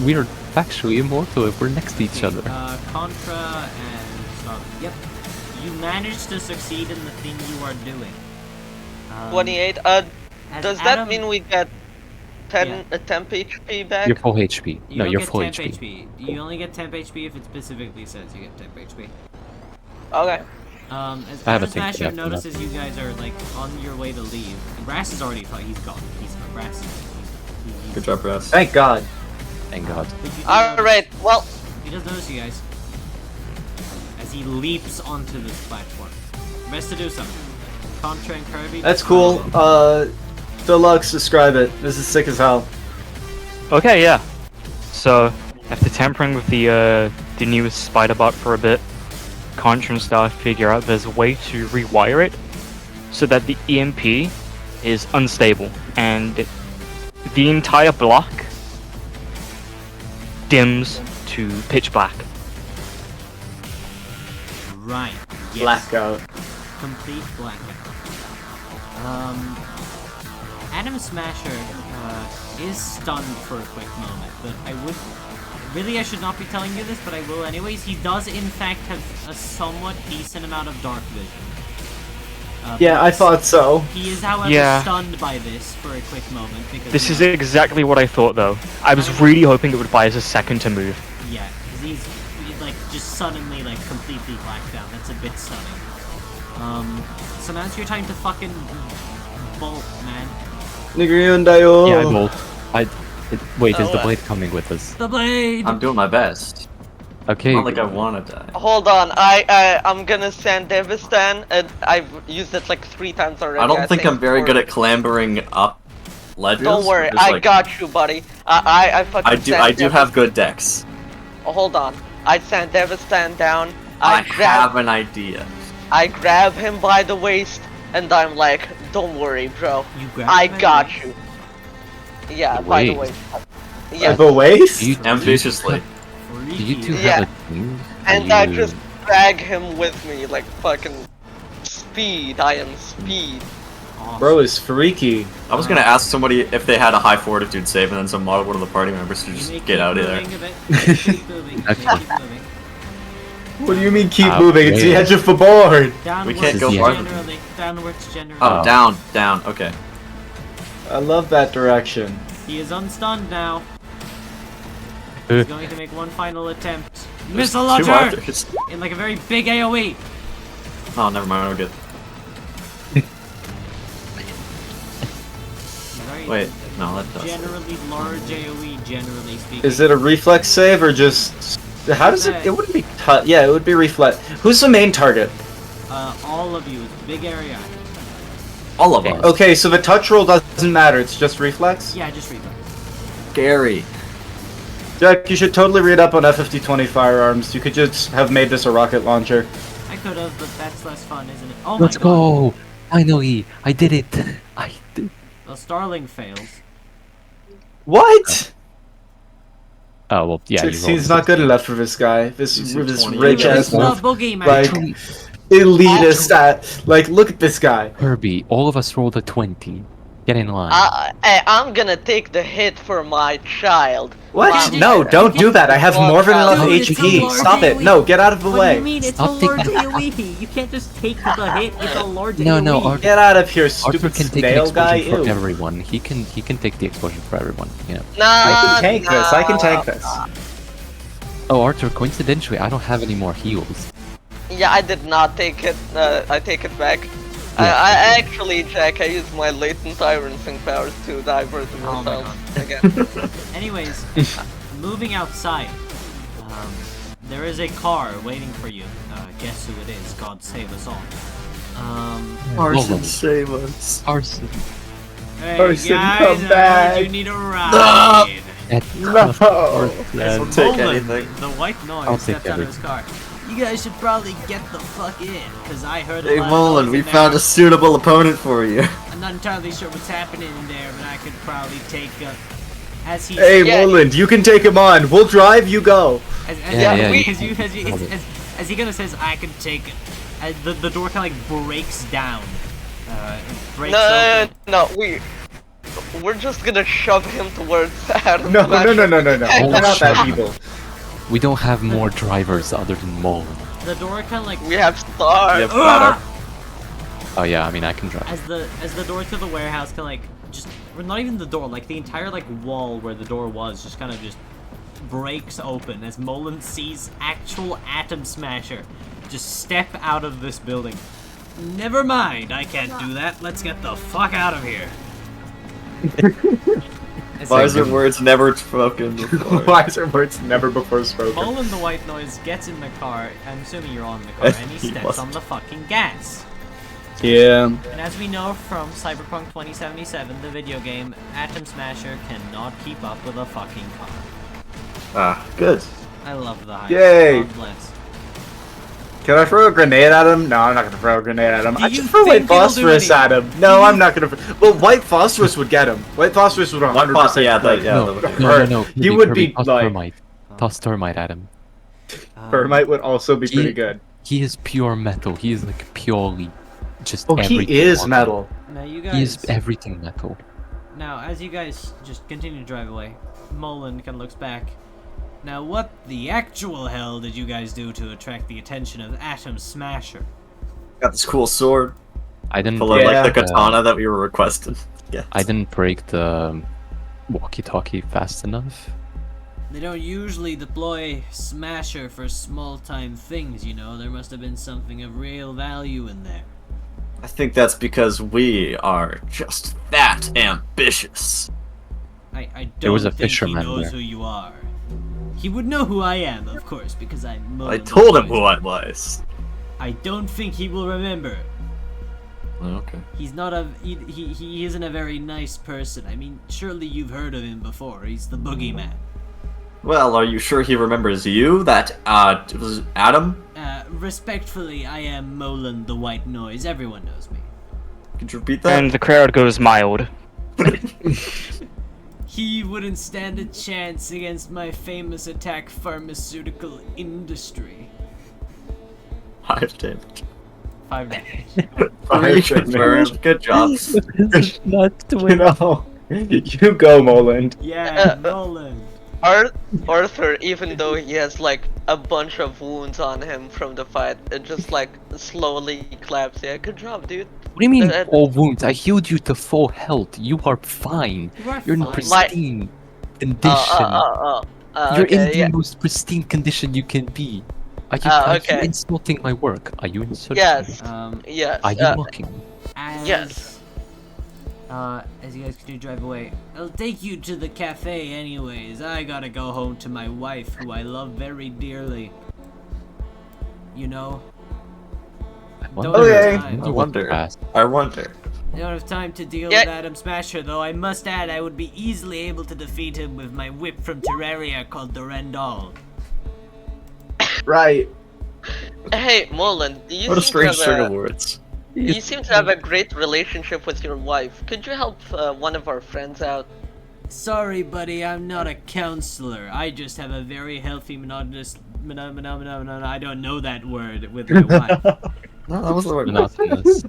We're factually immortal if we're next to each other. Contra and Starlight. Yep. You managed to succeed in the thing you are doing. 28. as Does that Adam- mean we get 10 Yeah. temp HP back? You're full HP. You No, don't you're get full temp HP. You only get temp HP if it specifically says you get temp HP. Okay. As I have a Adam thing for Smasher that, but notices you guys are like on your way to leave, and Brass is already fine. He's gone. Brass. Good job, Brass. Thank God. Thank God. But you do Alright, well, He does notice you guys as he leaps onto this platform. Best to do something. Contra and Kirby. That's cool. Deluxe, describe it. This is sick as hell. Okay, yeah. So, after tampering with the newest spider bot for a bit, Contra and Star figure out there's a way to rewire it so that the EMP is unstable and the entire block dims to pitch black. Right. Yes. Blackout. Complete blackout. Adam Smasher is stunned for a quick moment, but I should not be telling you this, but I will anyways. He does in fact have a somewhat decent amount of dark vision. Yeah, I thought so. He is, however, Yeah. stunned by this for a quick moment because This is exactly what I thought though. I was really hoping it would buy us a second to move. Yeah, because he's like just suddenly like completely blacked out. That's a bit stunning. So now it's your time to fucking bolt, man. Nigriundayo. Yeah, I bolt. Wait, is the Oh, blade coming with us? The blade. I'm doing my best. Okay. Not like I wanna die. hold on. I'm gonna send Devistan, and I've used it like 3 times already. I don't think I'm very for- good at clambering up ledges. Don't worry, because, I like, got you, buddy. I fucking I do have good decks. Hold on. I send Devistan down. I grab have an idea. I grab him by the waist, and I'm like, don't worry, bro. You grab I him by the got waist? you. Yeah, The by the waist? waist. Yeah. The waist? Do you, Ambitiously. do you two Yeah. have a thing? And Are I you- just drag him with me, like fucking speed. I am speed. Awesome. Bro is freaky. I was gonna ask somebody if they had a high fortitude save, and then some model one of the party members to You just may get keep out of there. moving a bit. You may keep moving. You may Okay. keep moving. What do you mean keep Ah, moving? It's the wait. edge of the board. Downwards can't go farther. generally. Downwards generally. Oh, down. Okay. I love that direction. He is unstunned now. Uh, He's going to make one final attempt. There's Missile two launcher! Arthurs. In like a very big AoE. Oh, never mind. We're good. Very Wait, no, that does. generally large AoE, generally speaking. Is it a reflex save or just? How does it? It wouldn't be. Yeah, it would be reflex. Who's the main target? All of you. It's a big area. All of Okay. us. Okay, so the touch roll doesn't matter. It's just reflex. Yeah, just reflex. Scary. Jack, you should totally read up on F5020 firearms. You could just have made this a rocket launcher. I could have, but that's less fun, isn't it? Oh Let's my god. go! Finally! I did it! I did. Well, Starling fails. What? Oh, well, yeah, you 16's rolled not good enough for this guy. This He's this 20. rich He ass was wolf. the boogeyman. Like elitist at like look at this guy. Kirby, all of us rolled a 20. Get in line. I'm gonna take the hit for my child. What? Wow. No, don't do that. I have more than enough Dude, it's a HP. large Stop it. AoE. No, get out of the What do you way. mean? It's Stop a large taking- AoE. You can't just take the hit. It's a large No, AoE. no, Arthur- Get out of here, Arthur stupid can take an snail guy. explosion for Ew. everyone. He can take the explosion for everyone, you know. Nah, I can tank this. I can nah. tank this. Oh, Arthur, coincidentally, I don't have any more heals. Yeah, I did not take it. I take it back. Yeah. I actually, Jack, I used my latent Iron Sync powers to divert Oh my myself again. Anyways, moving outside, there is a car waiting for you. Guess who it is? God save us all. Arson, save us. Arson. Hey Arson, guys, come I heard back. you need a ride. No. I'll take Roland, anything. the white noise I'll take steps out of his car. You guys should probably get the fuck in, cause I heard a Hey, lot of Mullen, noise we in found there. a suitable opponent for you. I'm not entirely sure what's happening in there, but I could probably take as he Hey, Yeah. Roland, you can take him on. We'll drive. You go. as Yeah, yeah, as he gonna says I can take it. As the door kind of like breaks down. It breaks No, open. no, we're just gonna shove him towards Adam. No, no, no, no, no, no. Oh, We're not that shit. evil. We don't have more drivers other than Mullen. The door kind of like We have stars. Yep, got her. Oh yeah, I mean I can drive. as the door to the warehouse kind of like just or not even the door, like the entire like wall where the door was just kind of just breaks open as Mullen sees actual Atom Smasher just step out of this building. Never mind, I can't do that. Let's get the fuck out of here. It's like, Wiser words never spoken before. Wiser words never before spoken. Mullen the White Noise gets in the car. I'm assuming you're on the car, and he He steps wasn't. on the fucking gas. Yeah. And as we know from Cyberpunk 2077, the video game, Atom Smasher cannot keep up with a fucking car. Ah, good. I love the hype. Yay. God bless. Can I throw a grenade at him? No, I'm not gonna throw a grenade at him. Do I you just throw think white it'll do phosphorus anything? at him. No, I'm not gonna. Well, white phosphorus would get him. White phosphorus would 100%. Yeah, like, yeah. No, that no, no. He would be toss like- termite. Toss termite at him. Thermite would also be He- pretty good. He is pure metal. He is like purely just. Oh, he everything is on- metal. Now you He is guys. everything metal. Now, as you guys just continue to drive away, Mullen kind of looks back. Now, what the actual hell did you guys do to attract the attention of Atom Smasher? Got this cool sword. I didn't. Full of Yeah. like the katana that we were requesting. Yeah. I didn't break the walkie-talkie fast enough. They don't usually deploy Smasher for small-time things, you know. There must have been something of real value in there. I think that's because we are just that ambitious. I don't There was a think fisherman he knows there. who you are. He would know who I am, of course, because I'm Mullen. I told him who I was. I don't think he will remember. Okay. He's not a he isn't a very nice person. I mean, surely you've heard of him before. He's the boogeyman. Well, are you sure he remembers you? That, it was Adam? Respectfully, I am Mullen the White Noise. Everyone knows me. Could you repeat that? And the crowd goes mild. He wouldn't stand a chance against my famous attack pharmaceutical industry. 5 damage. 5 damage. Confirmed. Good job. Not You know, you go, Moland. Yeah, Mullen. Arthur, even though he has like a bunch of wounds on him from the fight, it just like slowly claps. Yeah, good job, dude. What do you mean, Uh, all wounds? I healed you to full health. You are fine. You are You're in fine. pristine condition. You're okay, in the yeah. most pristine condition you can be. Are you, Ah, are okay. you insulting my work? Are you insulting Yes. me? Yes. Are you mocking me? As, as you guys continue to drive away, I'll take you to the cafe anyways. I gotta go home to my wife, who I love very dearly. You know? I Don't wonder- Okay. I wonder I what wonder. passed. I wonder. I don't have time to deal Yeah. with Atom Smasher, though I must add I would be easily able to defeat him with my whip from Terraria called the Rendall. Right. Hey, Molan, you What a seem strange to string have of words. you seem to have a great relationship with your wife. Could you help one of our friends out? Sorry, buddy, I'm not a counselor. I just have a very healthy monogamous. I don't know that word with my wife. No, that was the word. Monotonous.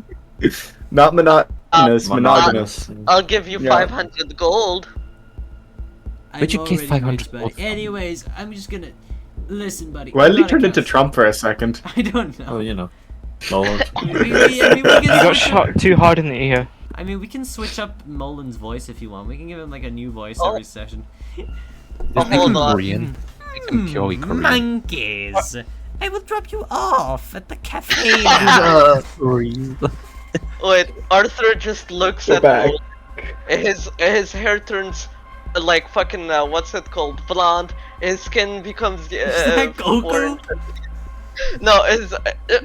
Not monotonous, Uh, monogamous. I'll give you Yeah. 500 gold. But you I'm get already 500 rich, buddy. gold from- Anyways, I'm just gonna listen, buddy. Why I'm did he not a turn into counselor. Trump for a second? I don't know. Oh, you know. Nolan. I mean, we can You got switch up- shot too hard in the ear. I mean, we can switch up Mullen's voice if you want. We can give him like a new voice Oh. every session. Oh, Make hold him on. Korean. Make him purely Korean. Monkeys! I will drop you off at the cafe now. Korean. Wait, Arthur just looks Go at back. Molan. His hair turns like fucking what's it called? Blonde. His skin becomes that Goku? orange. No, his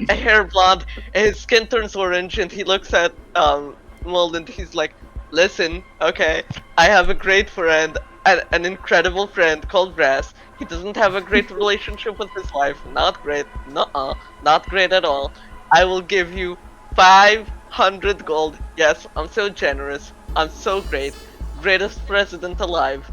hair blonde. His skin turns orange, and he looks at Molan. He's like, "Listen, okay, I have a great friend, an incredible friend called Brass. He doesn't have a great relationship with his wife. Not great. Nuh-uh. Not great at all. I will give you 500 gold. Yes, I'm so generous. I'm so great. Greatest president alive.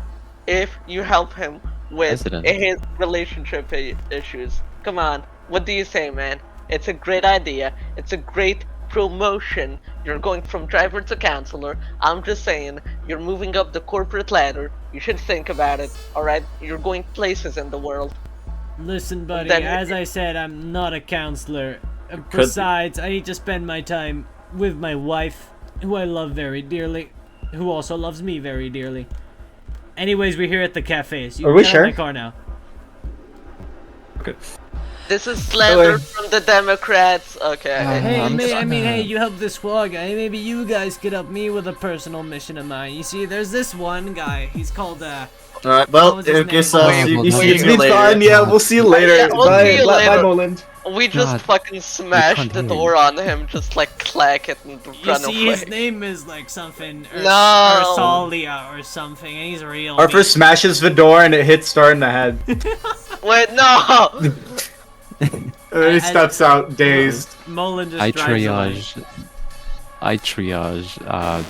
If you help him with President? his relationship issues. Come on. What do you say, man? It's a great idea. It's a great promotion. You're going from driver to counselor. I'm just saying, you're moving up the corporate ladder. You should think about it, alright? You're going places in the world. Listen, buddy, Then- as I said, I'm not a counselor. Besides, I need to spend my time with my wife, who I love very dearly, who also loves me very dearly. Anyways, we're here at the cafes. You Are we can have my sure? car now. Okay. This is slander Hello. from the Democrats. Okay. Hey, I'm I mean, trying hey, to- you help this squad guy. Maybe you guys could help me with a personal mission of mine. You see, there's this one guy. He's called, Alright, What well, was his I guess name? you Wait, see wait, you It's later. fine. Yeah, we'll see you later. Yeah, we'll bye, see you bye, later. bye, Nolan. We just God, fucking smashed can't the hear door you. on him, just like clack it and you run see, away. his name is like something, No. Ursalia or something, and he's real. Harper smashes the door and it hits Star in the head. Wait, no! He steps out, dazed. Mullen just I drives away. triage,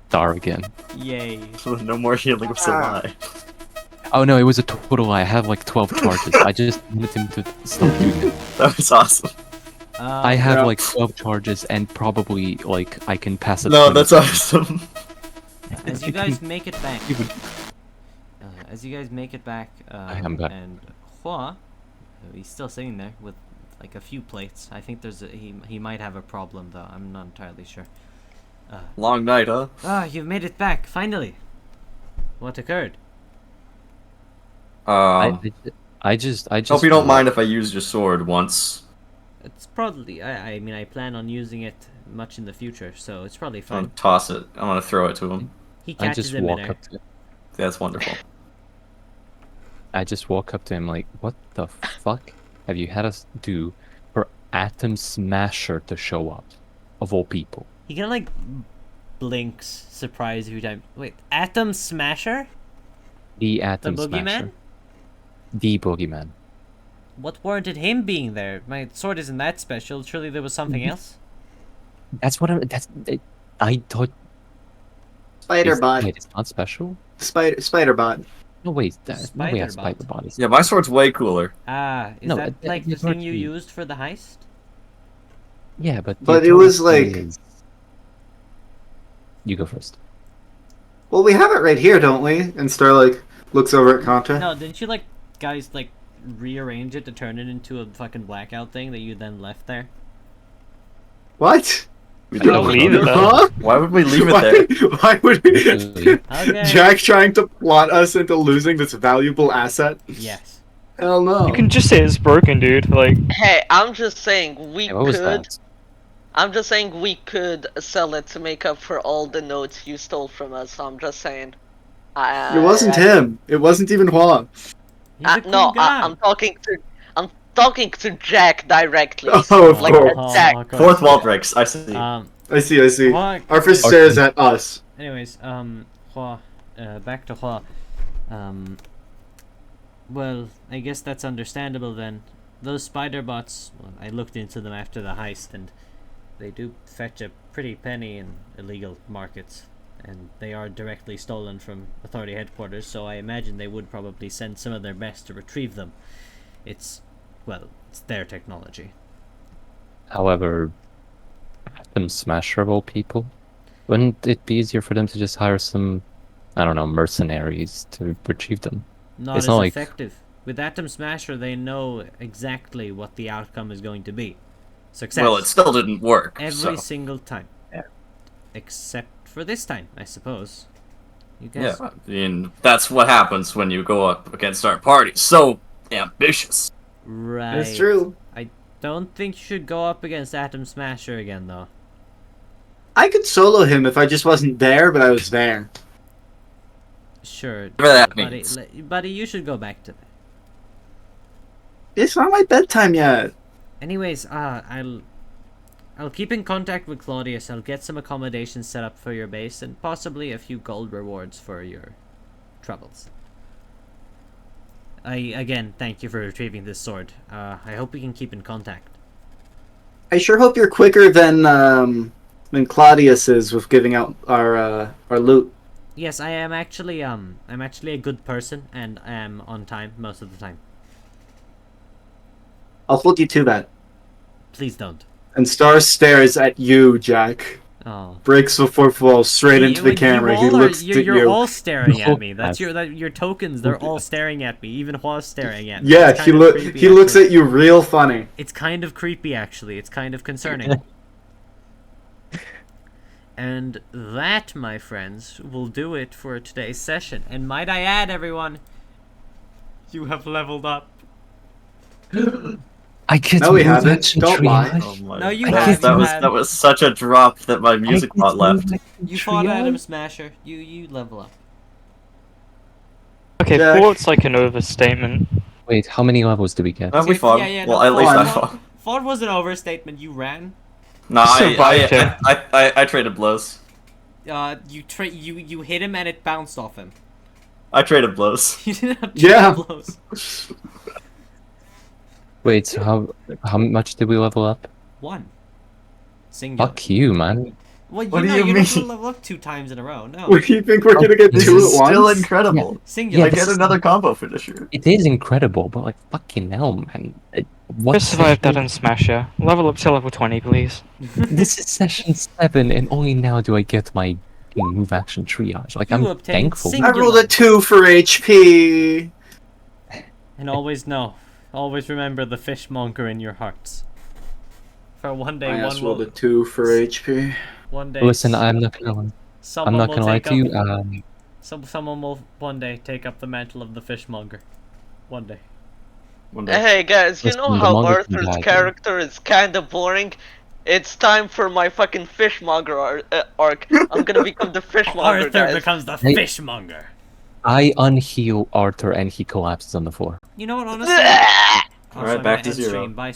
Star again. Yay. No more healing with Salai. Oh no, it was a total lie. I have like 12 charges. I just wanted him to stop doing it. That was awesome. I have Yeah. like 12 charges and probably like I can pass it. No, through. that's awesome. As you guys make it back, You would- am back. and Hua, he's still sitting there with like a few plates. I think he might have a problem though. I'm not entirely sure. Long night, huh? You've made it back finally. What occurred? I just Hope you don't mind if I use your sword once. It's probably. I mean, I plan on using it much in the future, so it's probably I'm fine. gonna toss it. I'm gonna throw it to him. He I catches just him walk in up to That's wonderful. him like, what the fuck have you had us do for Atom Smasher to show up, of all people? He kind of like blinks, surprised every time. Wait, Atom Smasher? The The Atom boogeyman? Smasher. The boogeyman. What warranted him being there? My sword isn't that special. Surely there was something else. That's what I thought. Spiderbot. Wait, it's not special? Spiderbot. No, wait. No way, Spiderbot. Spider bodies. Yeah, my sword's way cooler. Is No, that like the it's thing you actually- used for the heist? Yeah, but. the But it was atomic like- is- You go first. Well, we have it right here, don't we? And Star like looks over at Contra. No, didn't you like guys like rearrange it to turn it into a fucking blackout thing that you then left there? What? We I don't believe it, though. Huh? Why would we leave it there? Why would Really? Okay. Jack trying to plot us into losing this valuable asset? Yes. Hell no. You can just say it's broken, dude. Like, Hey, I'm just saying we Yeah, what was could. that? I'm just saying we could sell it to make up for all the notes you stole from us. I'm just saying. It wasn't him. It wasn't even Hua. He's a cool No, guy. I'm talking to Jack directly. Oh, of like course. Jack. of course. Fourth wall breaks. I see. I see. Hua- Arthur stares at us. Anyways, Hua, back to Hua. Well, I guess that's understandable then. Those spider bots, well, I looked into them after the heist, and they do fetch a pretty penny in illegal markets, and they are directly stolen from authority headquarters, so I imagine they would probably send some of their best to retrieve them. It's their technology. However, Atom Smasher of all people, wouldn't it be easier for them to just hire some, I don't know, mercenaries to retrieve them? Not It's as not like- effective. With Atom Smasher, they know exactly what the outcome is going to be. Success. Well, it still didn't work. Every So. single time. Yeah. Except for this time, I suppose. You Yeah, guys. I mean, that's what happens when you go up against our party. So ambitious. Right. It's true. Don't think you should go up against Atom Smasher again, though. I could solo him if I just wasn't there, but I was there. Sure. Whatever that buddy, means. buddy, you should go back to that. It's not my bedtime yet. Anyways, I'll keep in contact with Claudius. I'll get some accommodations set up for your base and possibly a few gold rewards for your troubles. Again, thank you for retrieving this sword. I hope we can keep in contact. I sure hope you're quicker than Claudius is with giving out our loot. Yes, I'm actually a good person and I am on time most of the time. I'll hold you to that. Please don't. And Star stares at you, Jack. Oh. Breaks the fourth wall straight into the camera. He looks at you're you. all staring at me. That's Yes. your tokens. They're all staring at me. Even Hua's staring at me. Yeah, It's kind of creepy, he looks actually. at you real funny. It's kind of creepy, actually. It's kind of concerning. And that, my friends, will do it for today's session. And might I add, everyone, you have leveled up. I get No, we move haven't. action Don't lie. triage. Oh my No, you God, have, that you was have. that was such a drop that my music I get bot left. move action You fought triage? Adam Smasher. You level up. Okay, Jack. thought's like an overstatement. Wait, how many levels do we get? We fought. Yeah, well, no, at least I fought. fought. Fought was an overstatement. You ran. No, Survived him. I traded blows. You hit him and it bounced off him. I traded blows. You didn't have Yeah. blows. Wait, so how much did we level up? 1. Singular. Fuck you, man. Well, What do know, you you don't mean? level up 2 times in a row. No. What do you think we're gonna get This two This is at still once? incredible. Singular. I Yeah, get this- another combo finisher. It is incredible, but like fucking hell, man. What Just survived that session- and Smasher. Level up to level 20, please. This is session 7, and only now do I get my move action triage. Like, You I'm obtained thankful. sing- I rolled a 2 for HP. And always know. Always remember the fishmonger in your hearts. For one day, I one just rolled a will. 2 for HP. One day. Listen, I'm not gonna someone will lie take to you. up- Someone will one day take up the mantle of the fishmonger. One day. One day. Hey guys, you Listen, know the how manga can Arthur's die, character is kinda boring? It's time for my fucking fishmonger arc. I'm gonna become the fishmonger, Arthur guys. becomes the Hey. fishmonger. I unheal Arthur, and he collapses on the floor. You know what? Honestly. Bleh! Alright, back to 0. Bye.